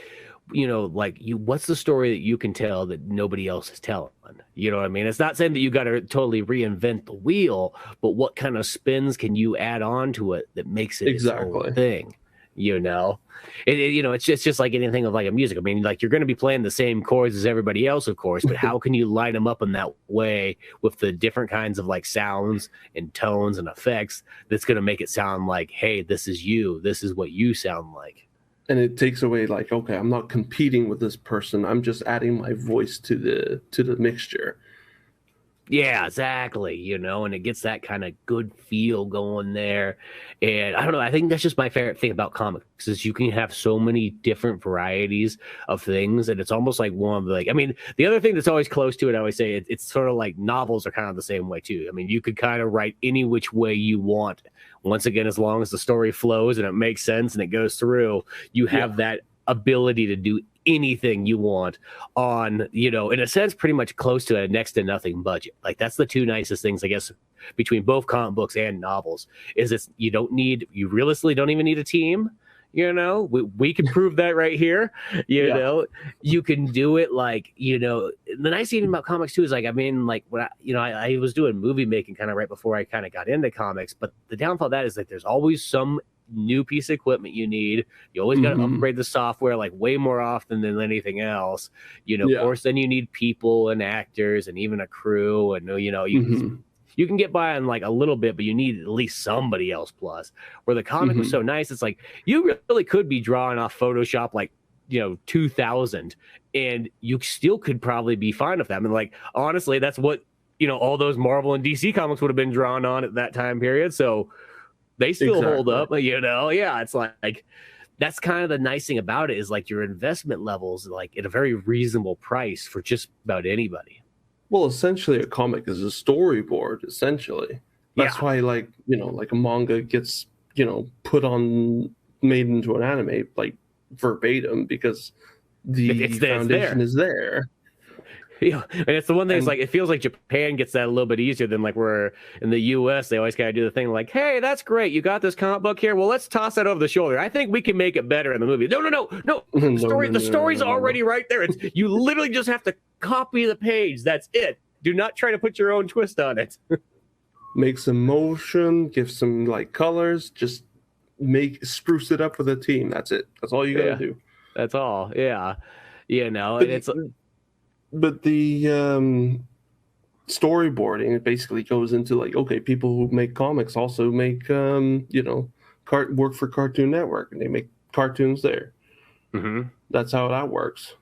what's the story that you can tell that nobody else is telling? You know what I mean? It's not saying that you got to totally reinvent the wheel, but what kind of spins can you add on to it that makes it its own thing? You know, it's just like anything of like a music. I mean, like you're going to be playing the same chords as everybody else, of course, but how can you line them up in that way with the different kinds of like sounds and tones and effects that's going to make it sound like, hey, this is you. This is what you sound like. And it takes away like, okay, I'm not competing with this person. I'm just adding my voice to the mixture. Yeah, exactly. And it gets that kind of good feel going there. And I don't know, I think that's just my favorite thing about comics is you can have so many different varieties of things. And it's almost like one of the, like, I mean, the other thing that's always close to it, I always say it's sort of like novels are kind of the same way too. I mean, you could kind of write any which way you want. Once again, as long as the story flows and it makes sense and it goes through, you have that ability to do anything you want on, in a sense, pretty much close to a next to nothing budget. Like that's the two nicest things, I guess, between both comic books and novels is you realistically don't even need a team. We can prove that right here. You can do it like, the nice thing about comics too is like, I mean, like when I was doing movie making kind of right before I kind of got into comics, but the downfall of that is like there's always some new piece of equipment you need. You always got to upgrade the software like way more often than anything else. Of course, then you need people and actors and even a crew, and you can get by on like a little bit, but you need at least somebody else plus. Where the comic was so nice, it's like you really could be drawing off Photoshop like 2000, and you still could probably be fine with that. I mean, like honestly, that's what all those Marvel and DC comics would have been drawn on at that time period. So they still hold up, it's like that's kind of the nice thing about it is like your investment levels like at a very reasonable price for just about anybody. Well, essentially a comic is a storyboard, essentially. That's why like, like a manga gets, made into an anime, like verbatim, because the foundation is there. Yeah, and it's the one thing. It's like it feels like Japan gets that a little bit easier than like we're in the U.S. They always kind of do the thing like, "Hey, that's great. You got this comic book here. Well, let's toss that over the shoulder. I think we can make it better in the movie." No. The story's already right there. You literally just have to copy the page. That's it. Do not try to put your own twist on it. Make some motion, give some like colors, just spruce it up with a team. That's it. That's all you gotta do. That's all. Yeah, and it's. But the storyboarding, it basically goes into like, okay, people who make comics also make, work for Cartoon Network, and they make cartoons there. Mm-hmm. That's how that works.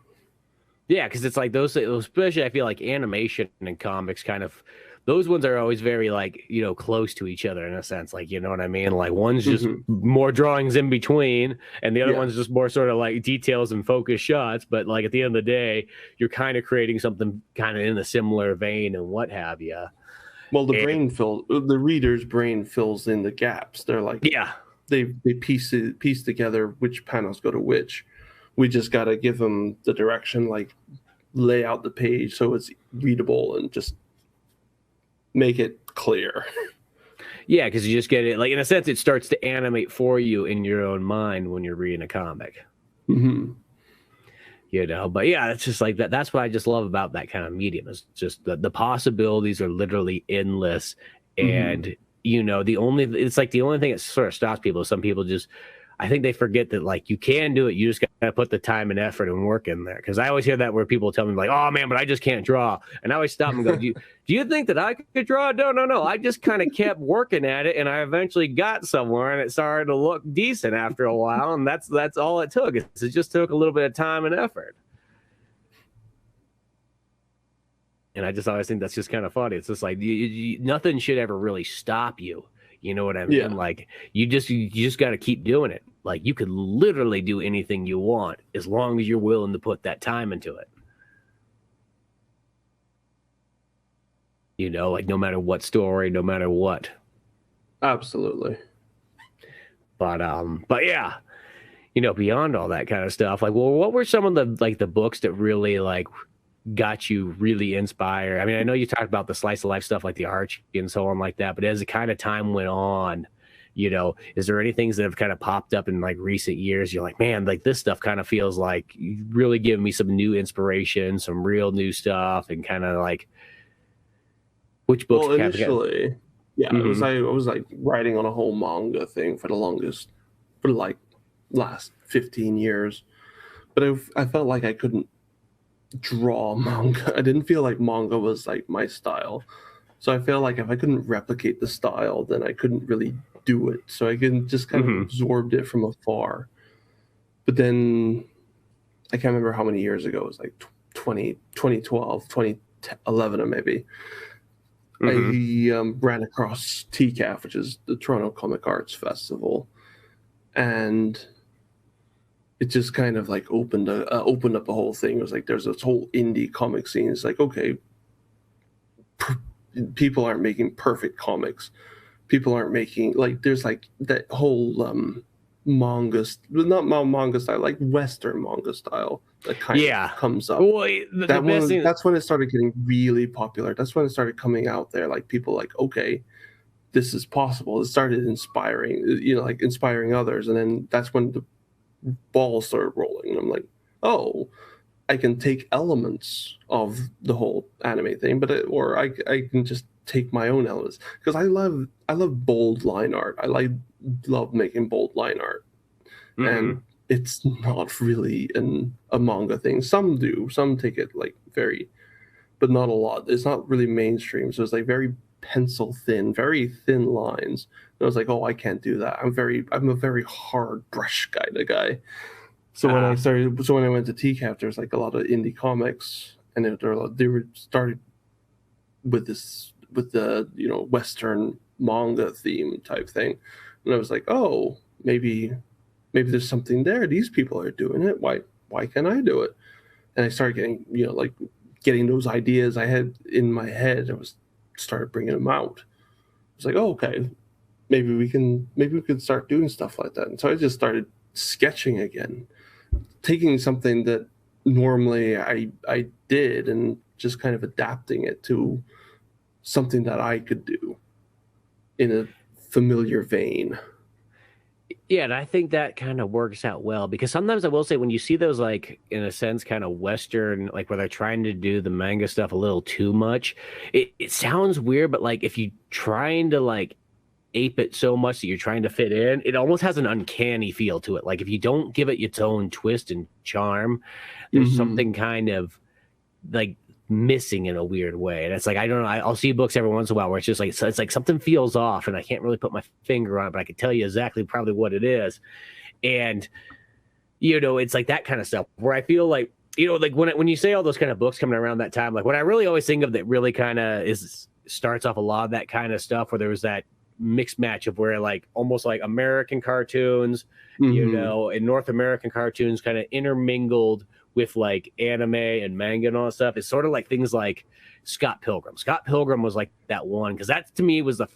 Yeah, because it's like those, especially I feel like animation and comics kind of, those ones are always very like, close to each other in a sense. Like, you know what I mean? Like one's just more drawings in between and the other one's just more sort of like details and focus shots. But like at the end of the day, you're kind of creating something kind of in a similar vein and what have you. Well, the reader's brain fills in the gaps. They're like, they piece together which panels go to which. We just got to give them the direction, like lay out the page so it's readable and just make it clear. Yeah, because you just get it, like in a sense, it starts to animate for you in your own mind when you're reading a comic. Mm-hmm. But yeah, it's just like that. That's what I just love about that kind of medium. Is just the possibilities are literally endless, and the only thing that sort of stops people is some people just. I think they forget that, like, you can do it. You just got to put the time and effort and work in there. Because I always hear that where people tell me, like, oh, man, but I just can't draw. And I always stop and go, do you think that I could draw? No. I just kind of kept working at it, and I eventually got somewhere, and it started to look decent after a while. And that's all it took. It just took a little bit of time and effort. And I just always think that's just kind of funny. It's just like nothing should ever really stop you. You know what I mean? Yeah. Like you just got to keep doing it. Like you could literally do anything you want as long as you're willing to put that time into it. Like no matter what story, no matter what. Absolutely. But yeah, beyond all that kind of stuff, like, well, what were some of the books that really like got you really inspired? I mean, I know you talked about the slice of life stuff like the Archie and so on like that, but as the kind of time went on, is there any things that have kind of popped up in like recent years? You're like, man, like this stuff kind of feels like really giving me some new inspiration, some real new stuff, and kind of like which books? Well, initially, I was like writing on a whole manga thing for the longest, for like last 15 years. But I felt like I couldn't draw manga. I didn't feel like manga was like my style. So I felt like if I couldn't replicate the style, then I couldn't really do it. So I can just kind of absorbed it from afar. But then I can't remember how many years ago. It was like 2012, 2011 or maybe. I ran across TCAF, which is the Toronto Comic Arts Festival. And it just kind of like opened up the whole thing. It was like there's this whole indie comic scene. It's like, okay, people aren't making perfect comics. People aren't making like there's like that whole manga, not manga style, like Western manga style that kind of comes up. Well, that's when it started getting really popular. That's when it started coming out there. Like people like, okay, this is possible. It started inspiring, like inspiring others, and then that's when the ball started rolling. And I'm like, oh, I can take elements of the whole anime thing, or I can just take my own elements, because I love bold line art. I love making bold line art, and it's not really a manga thing. Some do, some take it like very, but not a lot. It's not really mainstream, so it's like very pencil thin, very thin lines. And I was like, oh, I can't do that. I'm a very hard brush kind of guy. So when I went to TCAF, there's like a lot of indie comics, and they were started with the Western manga theme type thing, and I was like, oh, maybe there's something there. These people are doing it. Why can't I do it? And I started getting those ideas I had in my head. I started bringing them out. I was like, oh, okay, maybe we could start doing stuff like that. And so I just started sketching again, taking something that normally I did and just kind of adapting it to something that I could do in a familiar vein. Yeah, and I think that kind of works out well, because sometimes I will say when you see those, like, in a sense, kind of Western, like where they're trying to do the manga stuff a little too much, it sounds weird, but like if you trying to like ape it so much that you're trying to fit in, it almost has an uncanny feel to it. Like if you don't give it its own twist and charm, there's something kind of like missing in a weird way. And it's like, I don't know, I'll see books every once in a while where it's just like, it's like something feels off and I can't really put my finger on it, but I can tell you exactly probably what it is. And it's like that kind of stuff where I feel like, like when you say all those kind of books coming around that time, like what I really always think of that really kind of starts off a lot of that kind of stuff, where there was that mixed match of where like almost like American cartoons, and North American cartoons kind of intermingled with like anime and manga and all that stuff. It's sort of like things like Scott Pilgrim. Scott Pilgrim was like that one, because that to me was the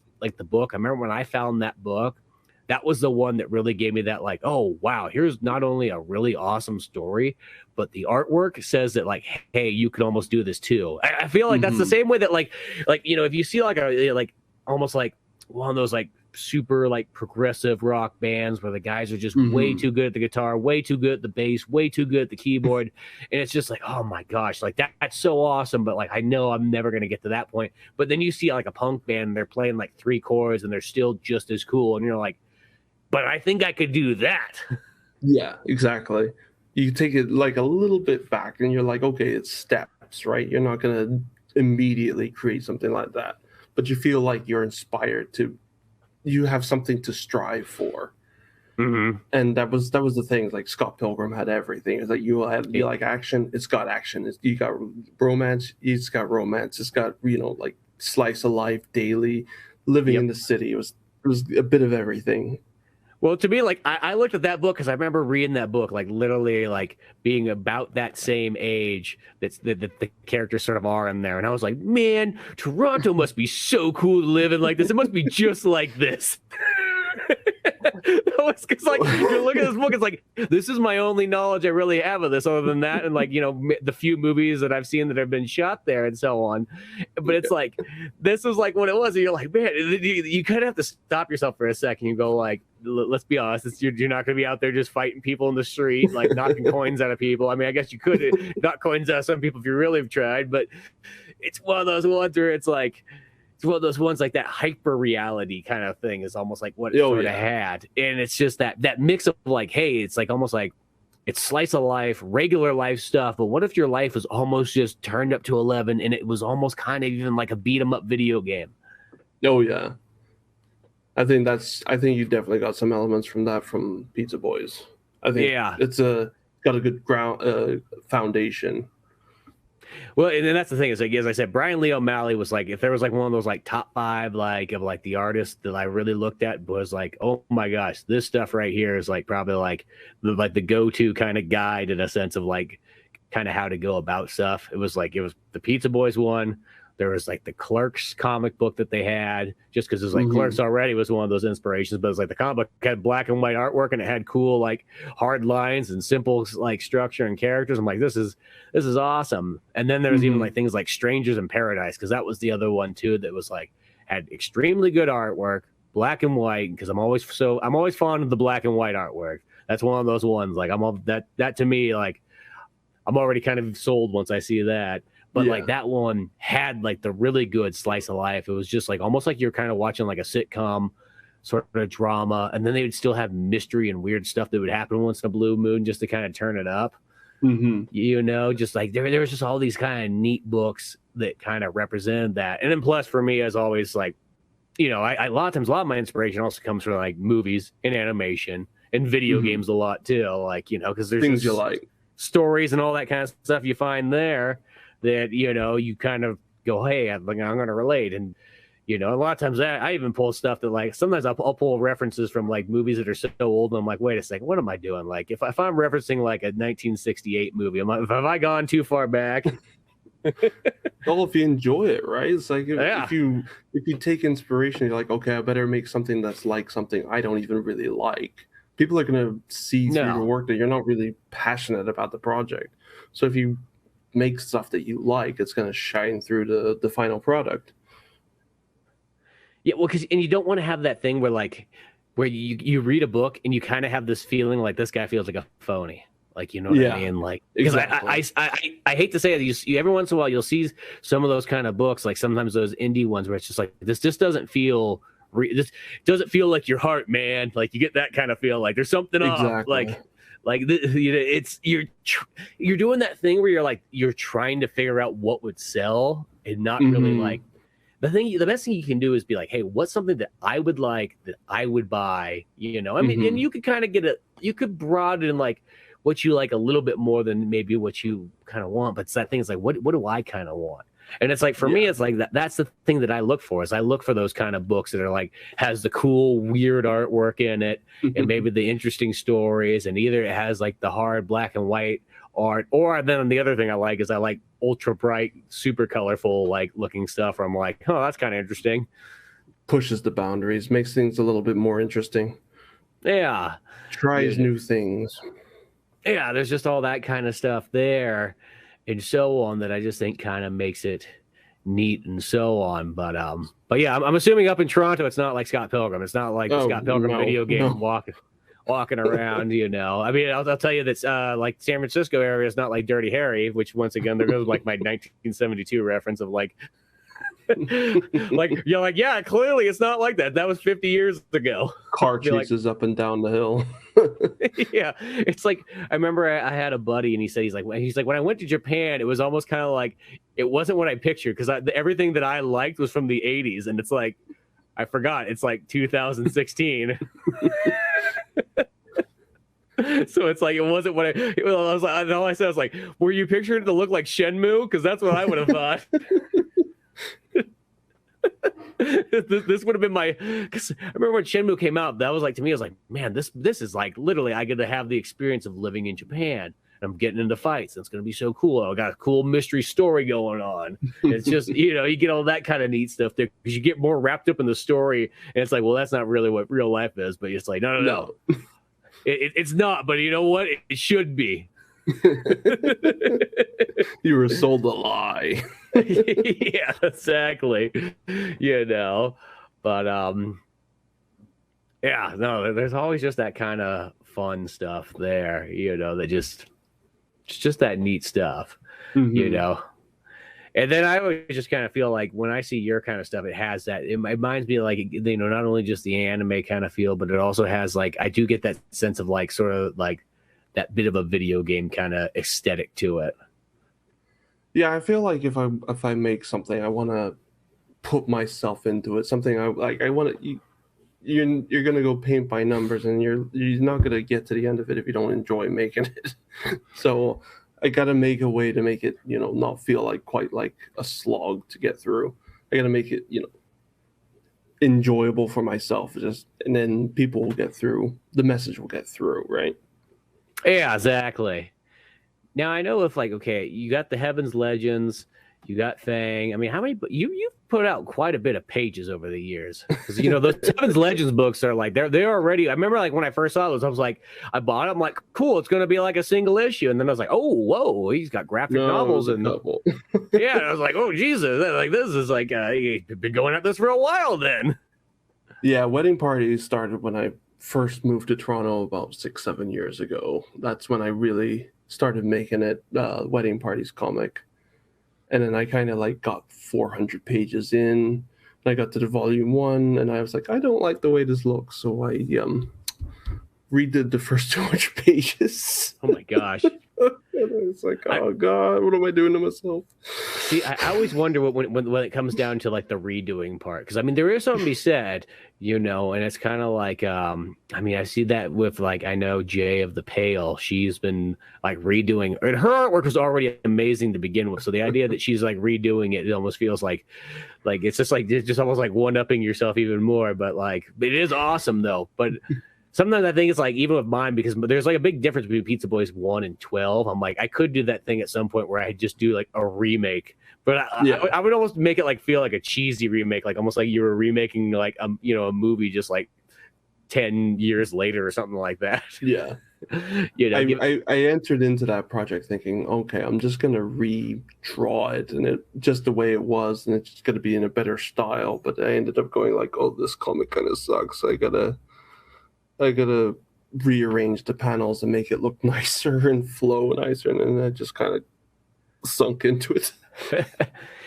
book. I remember when I found that book, that was the one that really gave me that like, oh wow, here's not only a really awesome story, but the artwork says that like, hey, you can almost do this too. I feel like that's the same way that like if you see like a like almost like one of those like super like progressive rock bands where the guys are just way too good at the guitar, way too good at the bass, way too good at the keyboard, and it's just like, oh my gosh, like that's so awesome, but like I know I'm never going to get to that point. But then you see like a punk band and they're playing like 3 chords and they're still just as cool, and you're like, but I think I could do that. Yeah, exactly. You take it like a little bit back and you're like, okay, it's steps, right? You're not going to immediately create something like that, but you feel like you're inspired to, you have something to strive for. And that was the thing. Like Scott Pilgrim had everything. It's like you like action, it's got action. You got romance, it's got romance. It's got like slice of life, daily living in the city. It was a bit of everything. Well, to me, like I looked at that book because I remember reading that book, like literally, like being about that same age that the characters sort of are in there, and I was like, man, Toronto must be so cool to live in like this. It must be just like this. Because like you look at this book, it's like this is my only knowledge I really have of this, other than that, and like the few movies that I've seen that have been shot there and so on. But it's like this is like what it was, and you're like, man, you kind of have to stop yourself for a second. You go like, let's be honest, you're not going to be out there just fighting people in the street, like knocking coins out of people. I mean, I guess you could knock coins out of some people if you really have tried, but it's one of those ones where it's like it's one of those ones like that hyper reality kind of thing is almost like what it sort of had. And it's just that mix of like, hey, it's like almost like it's slice of life, regular life stuff. But what if your life was almost just turned up to 11 and it was almost kind of even like a beat 'em up video game? Oh yeah. I think you definitely got some elements from that from Pizza Boys. I think it's got a good ground foundation. Well, and then that's the thing is, like, as I said, Brian Lee O'Malley was like, if there was like one of those like top 5 like of like the artists that I really looked at, was like, oh my gosh, this stuff right here is like probably like the go-to kind of guide in a sense of like kind of how to go about stuff. It was the Pizza Boys one. There was like the Clerks comic book that they had, just because it was like Clerks already was one of those inspirations, but it's like the comic book had black and white artwork and it had cool like hard lines and simple like structure and characters. I'm like, this is awesome. And then there was even like things like Strangers in Paradise, because that was the other one too that was like had extremely good artwork, black and white. Because I'm always fond of the black and white artwork. That's one of those ones like that to me, like I'm already kind of sold once I see that. But like that one had like the really good slice of life. It was just like almost like you're kind of watching like a sitcom sort of drama. And then they would still have mystery and weird stuff that would happen once in a blue moon just to kind of turn it up. You know, just like there was just all these kind of neat books that kind of represented that. And then plus for me, as always, like, you know, I a lot of times a lot of my inspiration also comes from like movies and animation and video games a lot too. Like, you know, because there's things you like, stories and all that kind of stuff you find there that, you know, you kind of go, hey, I'm going to relate. And, you know, a lot of times I even pull stuff that like sometimes I'll pull references from like movies that are so old. And I'm like, wait a second, what am I doing? Like if I'm referencing like a 1968 movie, I'm like, have I gone too far back? Well, if you enjoy it, right? It's like if you take inspiration, you're like, okay, I better make something that's like something I don't even really like. People are going to see through your work that you're not really passionate about the project. So if you make stuff that you like, it's going to shine through the final product. Yeah, well, and you don't want to have that thing where you read a book and you kind of have this feeling like this guy feels like a phony. Like, you know what I mean? Like, because exactly. I hate to say it, you every once in a while you'll see some of those kind of books, like sometimes those indie ones where it's just like this just doesn't feel this doesn't feel like your heart, man. Like you get that kind of feel like there's something off. Like you know, it's you're doing that thing where you're like you're trying to figure out what would sell and not really like the best thing you can do is be like, hey, what's something that I would like that I would buy? You know, I mean, and you could kind of you could broaden like what you like a little bit more than maybe what you kind of want. But it's that thing is like, what do I kind of want? And it's like, for me, it's like that's the thing that I look for is I look for those kind of books that are like, has the cool, weird artwork in it and maybe the interesting stories. And either it has like the hard black and white art, or then the other thing I like is I like ultra bright, super colorful, like looking stuff where I'm like, oh, that's kind of interesting. Pushes the boundaries, makes things a little bit more interesting. Yeah. Tries new things. Yeah, there's just all that kind of stuff there. And so on that I just think kind of makes it neat and so on. But yeah, I'm assuming up in Toronto it's not like Scott Pilgrim. It's not like the Scott Pilgrim video game walking around, you know. I mean, I'll tell you that like San Francisco area is not like Dirty Harry, which once again there goes like my 1972 reference of like like you're like, yeah, clearly it's not like that. That was 50 years ago. Car chases up and down the hill. Yeah, it's like I remember I had a buddy and he said he's like when I went to Japan it was almost kind of like it wasn't what I pictured because everything that I liked was from the 80s and it's like I forgot it's like 2016. So it's like it wasn't what I was like. All I said was like, were you picturing it to look like Shenmue? Because that's what I would have thought. This would have been my, because I remember when Shenmue came out, that was like, to me, I was like, man, this is like literally I get to have the experience of living in Japan. And I'm getting into fights. And it's going to be so cool. I got a cool mystery story going on. It's just, you know, you get all that kind of neat stuff there because you get more wrapped up in the story. And it's like, well, that's not really what real life is. But it's like, no. It's not. But you know what? It should be. You were sold a lie. Yeah, exactly. You know, but yeah, no, there's always just that kind of fun stuff there, you know, that just that neat stuff, you know. And then I always just kind of feel like when I see your kind of stuff, it has that. It reminds me of like, you know, not only just the anime kind of feel, but it also has like, I do get that sense of like sort of like that bit of a video game kind of aesthetic to it. Yeah, I feel like if I make something, I want to put myself into it. Something I like. I want to. You're gonna go paint by numbers, and you're not gonna get to the end of it if you don't enjoy making it. So I gotta make a way to make it, you know, not feel like quite like a slog to get through. I gotta make it, you know, enjoyable for myself. Just and then people will get through. The message will get through, right? Yeah, exactly. Now I know if like, okay, you got the Heaven's Legends, you got Fang. I mean, how many? You've put out quite a bit of pages over the years, because you know those Heaven's Legends books are like they're already. I remember like when I first saw those, I was like, I bought it. I'm like, cool, it's gonna be like a single issue, and then I was like, oh, whoa, he's got graphic novels and yeah, and I was like, oh Jesus, like this is like he's been going at this for a while then. Yeah, Wedding Party started when I first moved to Toronto about 6-7 years ago. That's when I really started making it. Wedding Party's comic. And then I kind of like got 400 pages in. And I got to the volume 1, and I was like, I don't like the way this looks, so I redid the first 200 pages. Oh my gosh! It's like, oh God, what am I doing to myself? See, I always wonder when it comes down to like the redoing part, because I mean there is something to be said, you know, and it's kind of like I mean I see that with like I know Jay of the Pale, she's been like redoing, and her artwork was already amazing to begin with, so the idea that she's like redoing it almost feels like it's just almost like one-upping yourself even more, but like it is awesome though. But sometimes I think it's like, even with mine, because there's like a big difference between Pizza Boys 1 and 12. I'm like, I could do that thing at some point where I just do like a remake, but I would almost make it like feel like a cheesy remake, like almost like you were remaking like you know, a movie just like 10 years later or something like that. Yeah. You know, I entered into that project thinking, okay, I'm just gonna redraw it and it just the way it was, and it's just gonna be in a better style. But I ended up going like, oh, this comic kind of sucks. I gotta rearrange the panels and make it look nicer and flow nicer, and then I just kind of sunk into it.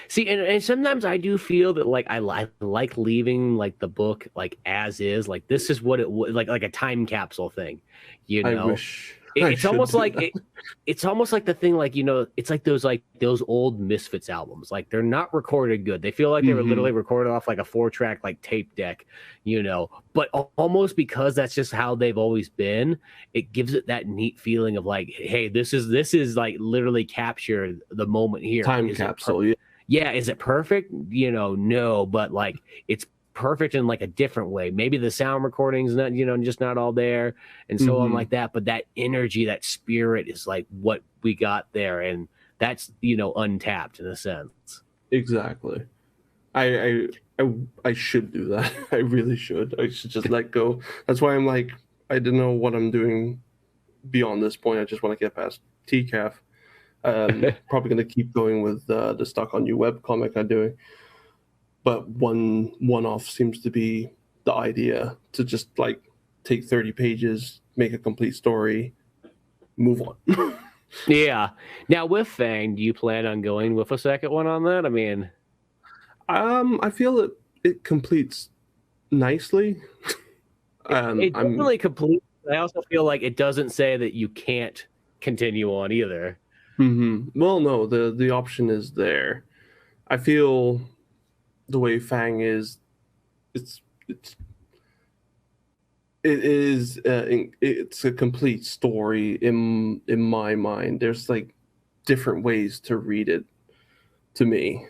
See, and sometimes I do feel that like I like leaving like the book like as is, like this is what it was, like a time capsule thing, you know. I wish it's almost like it's almost like the thing, like, you know, it's like those old Misfits albums, like they're not recorded good. They feel like they were literally recorded off like a 4-track like tape deck, you know, but almost because that's just how they've always been, it gives it that neat feeling of like, hey, this is like literally captured the moment here. Time capsule. Yeah, is it perfect? You know, no, but like it's perfect in like a different way. Maybe the sound recording's not, you know, just not all there and so on like that, but that energy, that spirit is like what we got there, and that's, you know, untapped in a sense. Exactly. I should do that. I really should. I should just let go. That's why I'm like, I don't know what I'm doing beyond this point. I just want to get past TCAF. Probably going to keep going with the Stuck on You webcomic I'm doing. But one-off seems to be the idea, to just like take 30 pages, make a complete story, move on. Yeah. Now with Fang, do you plan on going with a second one on that? I mean, I feel it completes nicely. It really completes. I also feel like it doesn't say that you can't continue on either. Well, no, the option is there. I feel the way Fang is, it's a complete story in my mind. There's like different ways to read it. To me,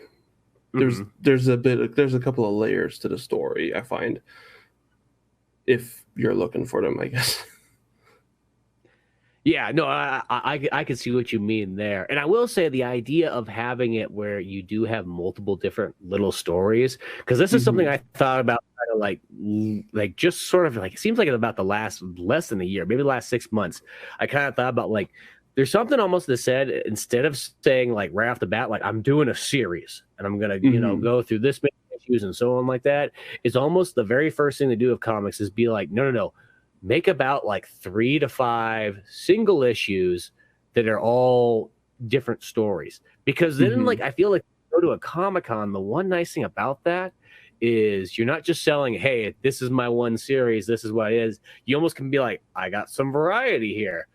there's a couple of layers to the story, I find, if you're looking for them, I guess. Yeah, no, I can see what you mean there. And I will say the idea of having it where you do have multiple different little stories, because this is something I thought about kind of like just sort of like, it seems like it's about the last less than a year, maybe the last 6 months. I kind of thought about like, there's something almost that said, instead of saying like right off the bat, like I'm doing a series and I'm going to, you know, go through this many issues and so on like that, is almost the very first thing to do with comics is be like, no. Make about like 3 to 5 single issues that are all different stories, because then like I feel like go to a Comic-Con, the one nice thing about that is you're not just selling, hey, this is my one series, this is what it is. You almost can be like, I got some variety here.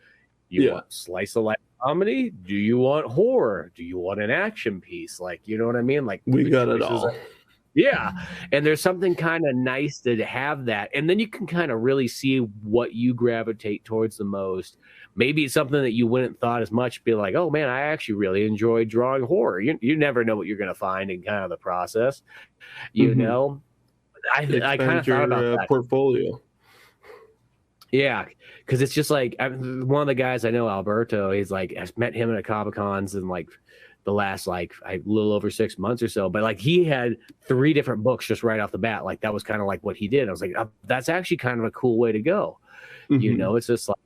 You want slice of life comedy? Do you want horror? Do you want an action piece? Like, you know what I mean? Like, we got it all. Yeah. And there's something kind of nice to have that. And then you can kind of really see what you gravitate towards the most. Maybe it's something that you wouldn't thought as much, be like, oh man, I actually really enjoy drawing horror. You never know what you're going to find in kind of the process, you know? I kind of thought about that. Portfolio. Yeah, because it's just like one of the guys I know, Alberto, he's like, I've met him at a Comic-Cons in like the last like a little over 6 months or so, but like he had 3 different books just right off the bat. Like that was kind of like what he did. I was like, that's actually kind of a cool way to go. You know, it's just like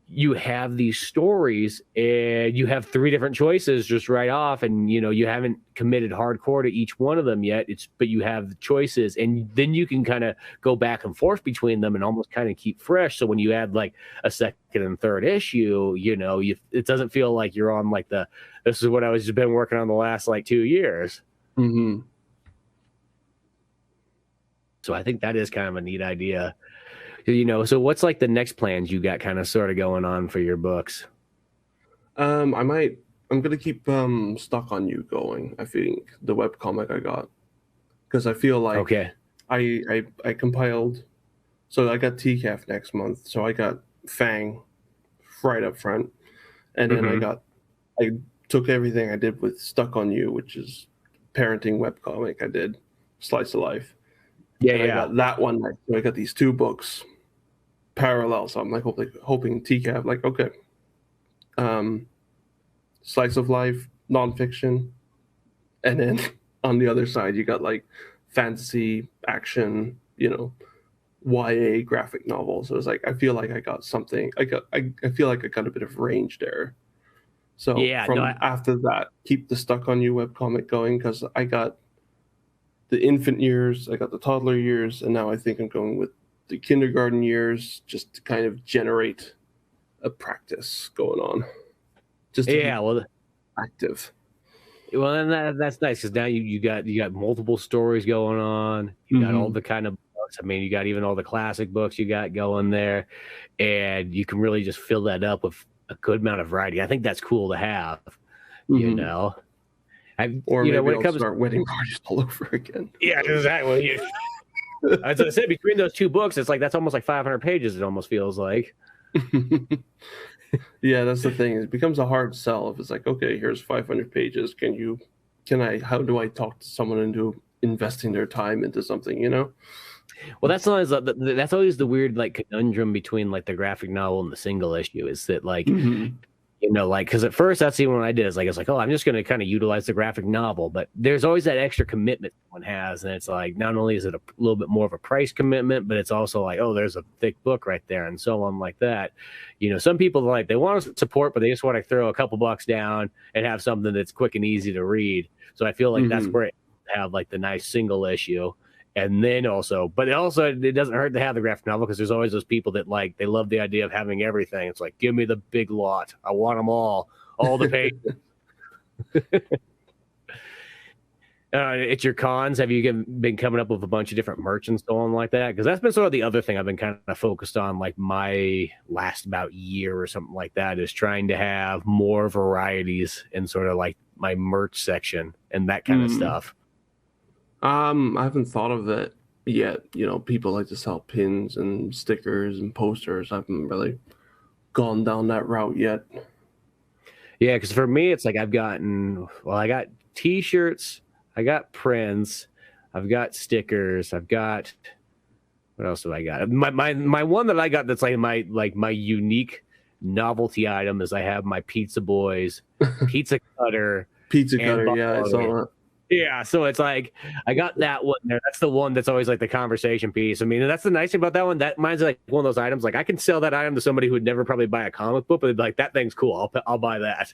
you have these stories and you have 3 different choices just right off, and you know you haven't committed hardcore to each one of them yet. But you have the choices, and then you can kind of go back and forth between them and almost kind of keep fresh. So when you add like a second and third issue, you know, it doesn't feel like you're on like this is what I was just been working on the last like 2 years. So I think that is kind of a neat idea. You know, so what's like the next plans you got kind of sort of going on for your books? I'm gonna keep Stuck on You going. I think the webcomic I got, because I feel like I compiled, so I got TCAF next month, so I got Fang right up front, and then I took everything I did with Stuck on You, which is parenting webcomic. I did Slice of Life. I got that one next. So I got these 2 books parallel, so I'm like hoping TCAF, like, okay, Slice of Life, nonfiction, and then on the other side you got like fantasy, action, you know, YA graphic novel. So it's like I feel like I got something. I feel like I got a bit of range there. So after that, keep the Stuck on You webcomic going, because I got the infant years, I got the toddler years, and now I think I'm going with the kindergarten years, just to kind of generate a practice going on. Just active. Well, and that's nice, because now you got multiple stories going on. You got all the kind of books. I mean, you got even all the classic books you got going there, and you can really just fill that up with a good amount of variety. I think that's cool to have. You know, or maybe when it comes start wedding parties all over again. Yeah, exactly. As I said, between those 2 books, it's like that's almost like 500 pages. It almost feels like. Yeah, that's the thing. It becomes a hard sell if it's like, okay, here's 500 pages. How do I talk to someone into investing their time into something? You know. Well, that's always the weird like conundrum between like the graphic novel and the single issue, is that like. You know, like, because at first that's even what I did. It's like, oh, I'm just going to kind of utilize the graphic novel. But there's always that extra commitment one has. And it's like, not only is it a little bit more of a price commitment, but it's also like, oh, there's a thick book right there and so on like that. You know, some people like, they want to support, but they just want to throw a couple bucks down and have something that's quick and easy to read. So I feel like that's where it have like the nice single issue. And then it doesn't hurt to have the graphic novel, because there's always those people that like, they love the idea of having everything. It's like, give me the big lot. I want them all the pages. At your cons, have you been coming up with a bunch of different merch and so on like that? Because that's been sort of the other thing I've been kind of focused on, like my last about year or something like that, is trying to have more varieties in sort of like my merch section and that kind of stuff. I haven't thought of it yet. You know, people like to sell pins and stickers and posters. I haven't really gone down that route yet. Yeah, because for me, it's like I got T-shirts, I got prints, I've got stickers, I've got, what else have I got? My one that I got that's like my unique novelty item is I have my Pizza Boys pizza cutter. Yeah, I saw that. Yeah, so it's like I got that one there. That's the one that's always like the conversation piece. I mean, and that's the nice thing about that one. That mine's like one of those items. Like I can sell that item to somebody who would never probably buy a comic book, but they'd be like, that thing's cool. I'll buy that.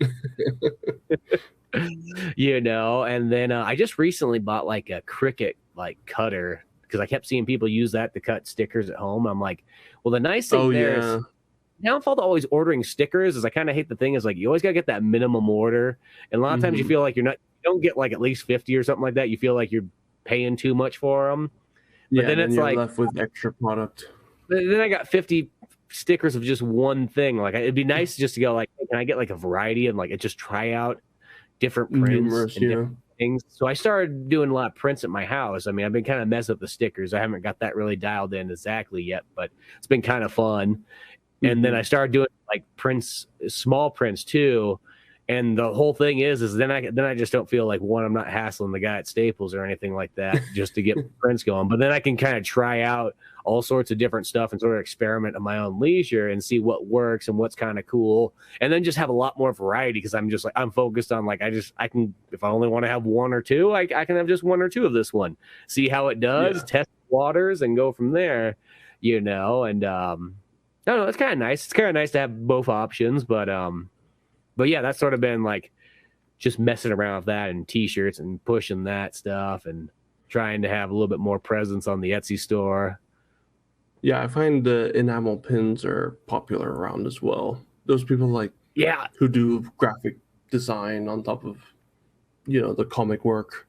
You know. And then I just recently bought like a Cricut like cutter, because I kept seeing people use that to cut stickers at home. I'm like, well, the nice thing is, downfall to always ordering stickers is I kind of hate the thing is like you always gotta get that minimum order, and a lot of times you feel like you're not don't get like at least 50 or something like that, you feel like you're paying too much for them. But then it's you're like left with extra product. Then I got 50 stickers of just one thing. Like it'd be nice just to go like, can I get like a variety and like just try out different prints and different things. So I started doing a lot of prints at my house. I mean, I've been kind of messing up the stickers. I haven't got that really dialed in exactly yet, but it's been kind of fun. And then I started doing like prints, small prints too. And the whole thing is then I just don't feel like, one, I'm not hassling the guy at Staples or anything like that just to get prints going. But then I can kind of try out all sorts of different stuff and sort of experiment at my own leisure and see what works and what's kind of cool. And then just have a lot more variety because I'm just like, I'm focused on like, I can, if I only want to have one or two, I can have just one or two of this one, see how it does, test waters and go from there, And I don't know, it's kind of nice. It's kind of nice to have both options, but yeah, that's sort of been like just messing around with that and t-shirts and pushing that stuff and trying to have a little bit more presence on the Etsy store. Yeah, I find the enamel pins are popular around as well. Those people who do graphic design on top of, the comic work.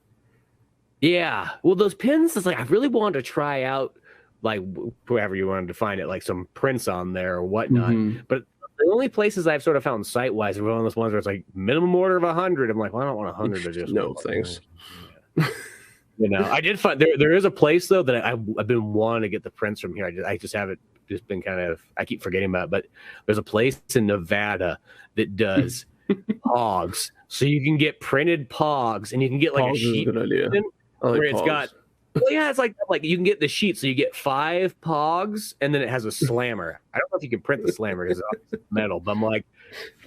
Yeah. Well, those pins, it's like I really wanted to try out, like whoever you wanted to find it, like some prints on there or whatnot. But the only places I've sort of found site-wise are one of those ones where it's like minimum order of 100. I'm like, well, I don't want 100 to just no thanks. I did find there is a place though that I've been wanting to get the prints from here. I just haven't just been I keep forgetting about it, but there's a place in Nevada that does pogs, so you can get printed pogs and you can get like pogs a sheet. Is a good idea. Where it's got. Well, yeah, it's like you can get the sheet, so you get 5 pogs, and then it has a slammer. I don't know if you can print the slammer because it's metal, but I'm like,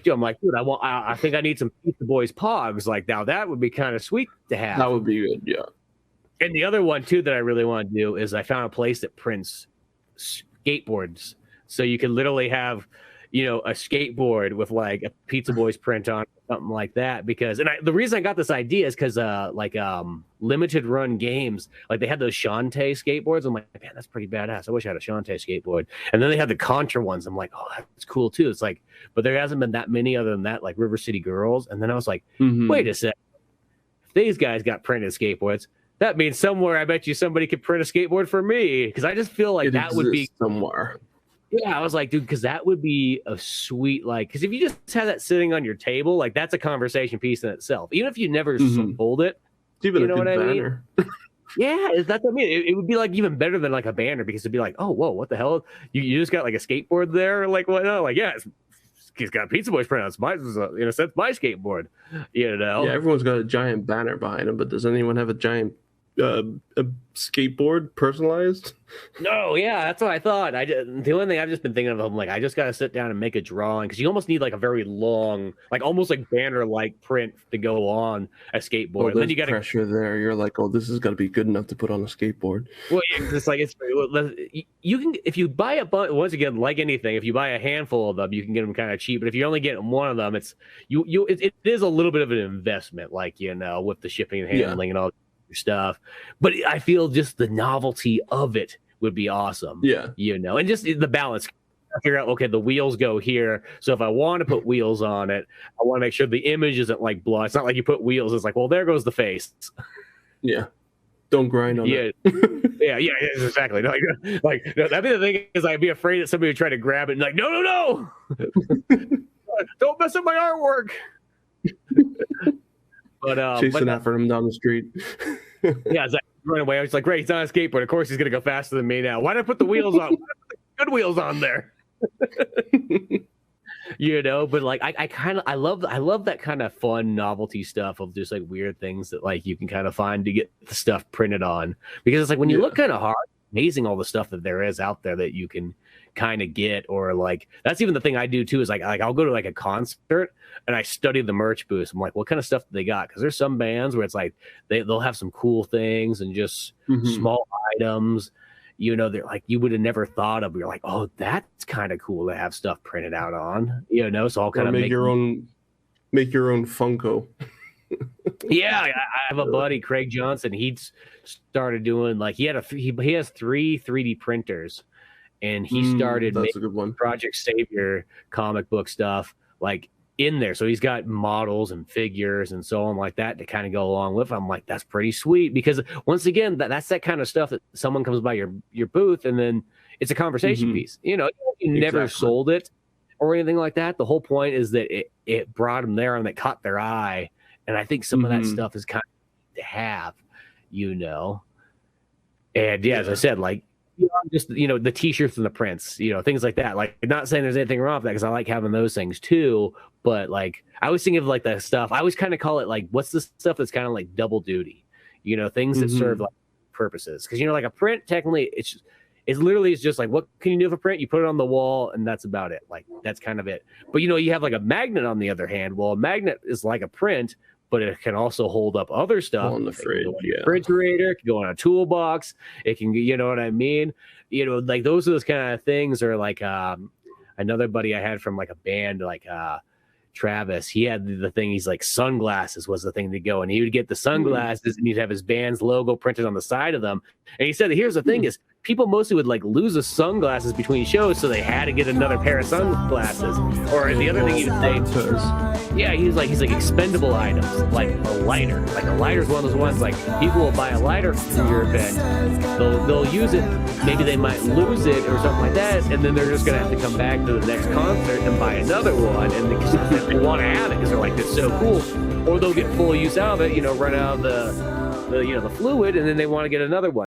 dude, I think I need some Pizza Boys pogs. Like now, that would be kind of sweet to have. That would be good, yeah. And the other one too that I really want to do is I found a place that prints skateboards, so you can literally have, a skateboard with like a Pizza Boys print on, something like that. Because the reason I got this idea is because limited run games, like they had those Shantae skateboards. I'm like, man, that's pretty badass. I wish I had a Shantae skateboard. And then they had the Contra ones. I'm like, oh, that's cool too. It's like, but there hasn't been that many other than that, like River City Girls. And then I was like, wait a sec, if these guys got printed skateboards, that means somewhere I bet you somebody could print a skateboard for me, because I just feel like that would be somewhere. Yeah, I was like, dude, because that would be a sweet, like, because if you just have that sitting on your table, like that's a conversation piece in itself. Even if you never sold it, even a good banner. Yeah, that's what I mean. It would be like even better than like a banner, because it'd be like, oh, whoa, what the hell? You just got like a skateboard there, like what? No, like he's got Pizza Boys print on. It's my skateboard. Yeah, everyone's got a giant banner behind them, but does anyone have a giant a skateboard personalized? No, yeah, that's what I thought. The only thing I've just been thinking of, I'm like, I just got to sit down and make a drawing, because you almost need like a very long, like almost like banner-like print to go on a skateboard. And then you got pressure there. You're like, oh, this is got to be good enough to put on a skateboard. Well, it's like you can, if you buy once again, like anything, if you buy a handful of them, you can get them kind of cheap. But if you're only getting one of them, it is a little bit of an investment, like with the shipping and handling and all stuff. But I feel just the novelty of it would be awesome. Yeah. And just the balance. Figure out, okay, the wheels go here. So if I want to put wheels on it, I want to make sure the image isn't like blah. It's not like you put wheels. It's like, well, there goes the face. Yeah. Don't grind on it. Yeah, exactly. No, that'd be the thing, is I'd be afraid that somebody would try to grab it and like, no. Don't mess up my artwork. But chasing after him down the street. Yeah, it's like run away. I was like, great, he's on a skateboard. Of course he's gonna go faster than me now. Why did I put the wheels on? Why did I put the good wheels on there? But like I love that kind of fun novelty stuff of just like weird things that like you can kind of find to get the stuff printed on. Because it's like when you look kind of hard, amazing all the stuff that there is out there that you can kind of get. Or like that's even the thing I do too, is like I'll go to like a concert and I study the merch booth. I'm like, what kind of stuff do they got? Because there's some bands where it's like they'll have some cool things and just small items, they're like you would have never thought of. You're like, oh, that's kind of cool to have stuff printed out on, so I'll kind of make your own Funko. Yeah, I have a buddy, Craig Johnson. He's started doing like he has 3 3D printers. And he started making Project Savior comic book stuff like in there. So he's got models and figures and so on like that to kind of go along with. I'm like, that's pretty sweet, because once again, that's that kind of stuff that someone comes by your booth and then it's a conversation piece. You know, you never sold it or anything like that. The whole point is that it brought them there and it caught their eye. And I think some of that stuff is kind of to have, you know. And as I said, like, just, you know, the t-shirts and the prints, you know, things like that. Like, not saying there's anything wrong with that, because I like having those things too. But like, I always think of like the stuff, I always kind of call it like, what's the stuff that's kind of like double duty, you know, things that serve like purposes. Because, you know, like a print, technically, it's literally, it's just like, what can you do with a print? You put it on the wall and that's about it. Like, that's kind of it. But, you know, you have like a magnet on the other hand. Well, a magnet is like a print, but it can also hold up other stuff on the fridge, refrigerator. It can go on a toolbox. It can, you know what I mean? You know, like those are those kind of things. Or like another buddy I had from like a band, like Travis, he had the thing. He's like, sunglasses was the thing to go, and he would get the sunglasses and he'd have his band's logo printed on the side of them. And he said, here's the thing is, people mostly would like lose the sunglasses between shows, so they had to get another pair of sunglasses. Or the other thing he would say, he's like expendable items, like a lighter. Like a lighter's one of those ones, like people will buy a lighter for your event, they'll use it, maybe they might lose it or something like that, and then they're just gonna have to come back to the next concert and buy another one, and they want to have it because they're like, that's so cool. Or they'll get full use out of it, you know, run out of the fluid, and then they want to get another one.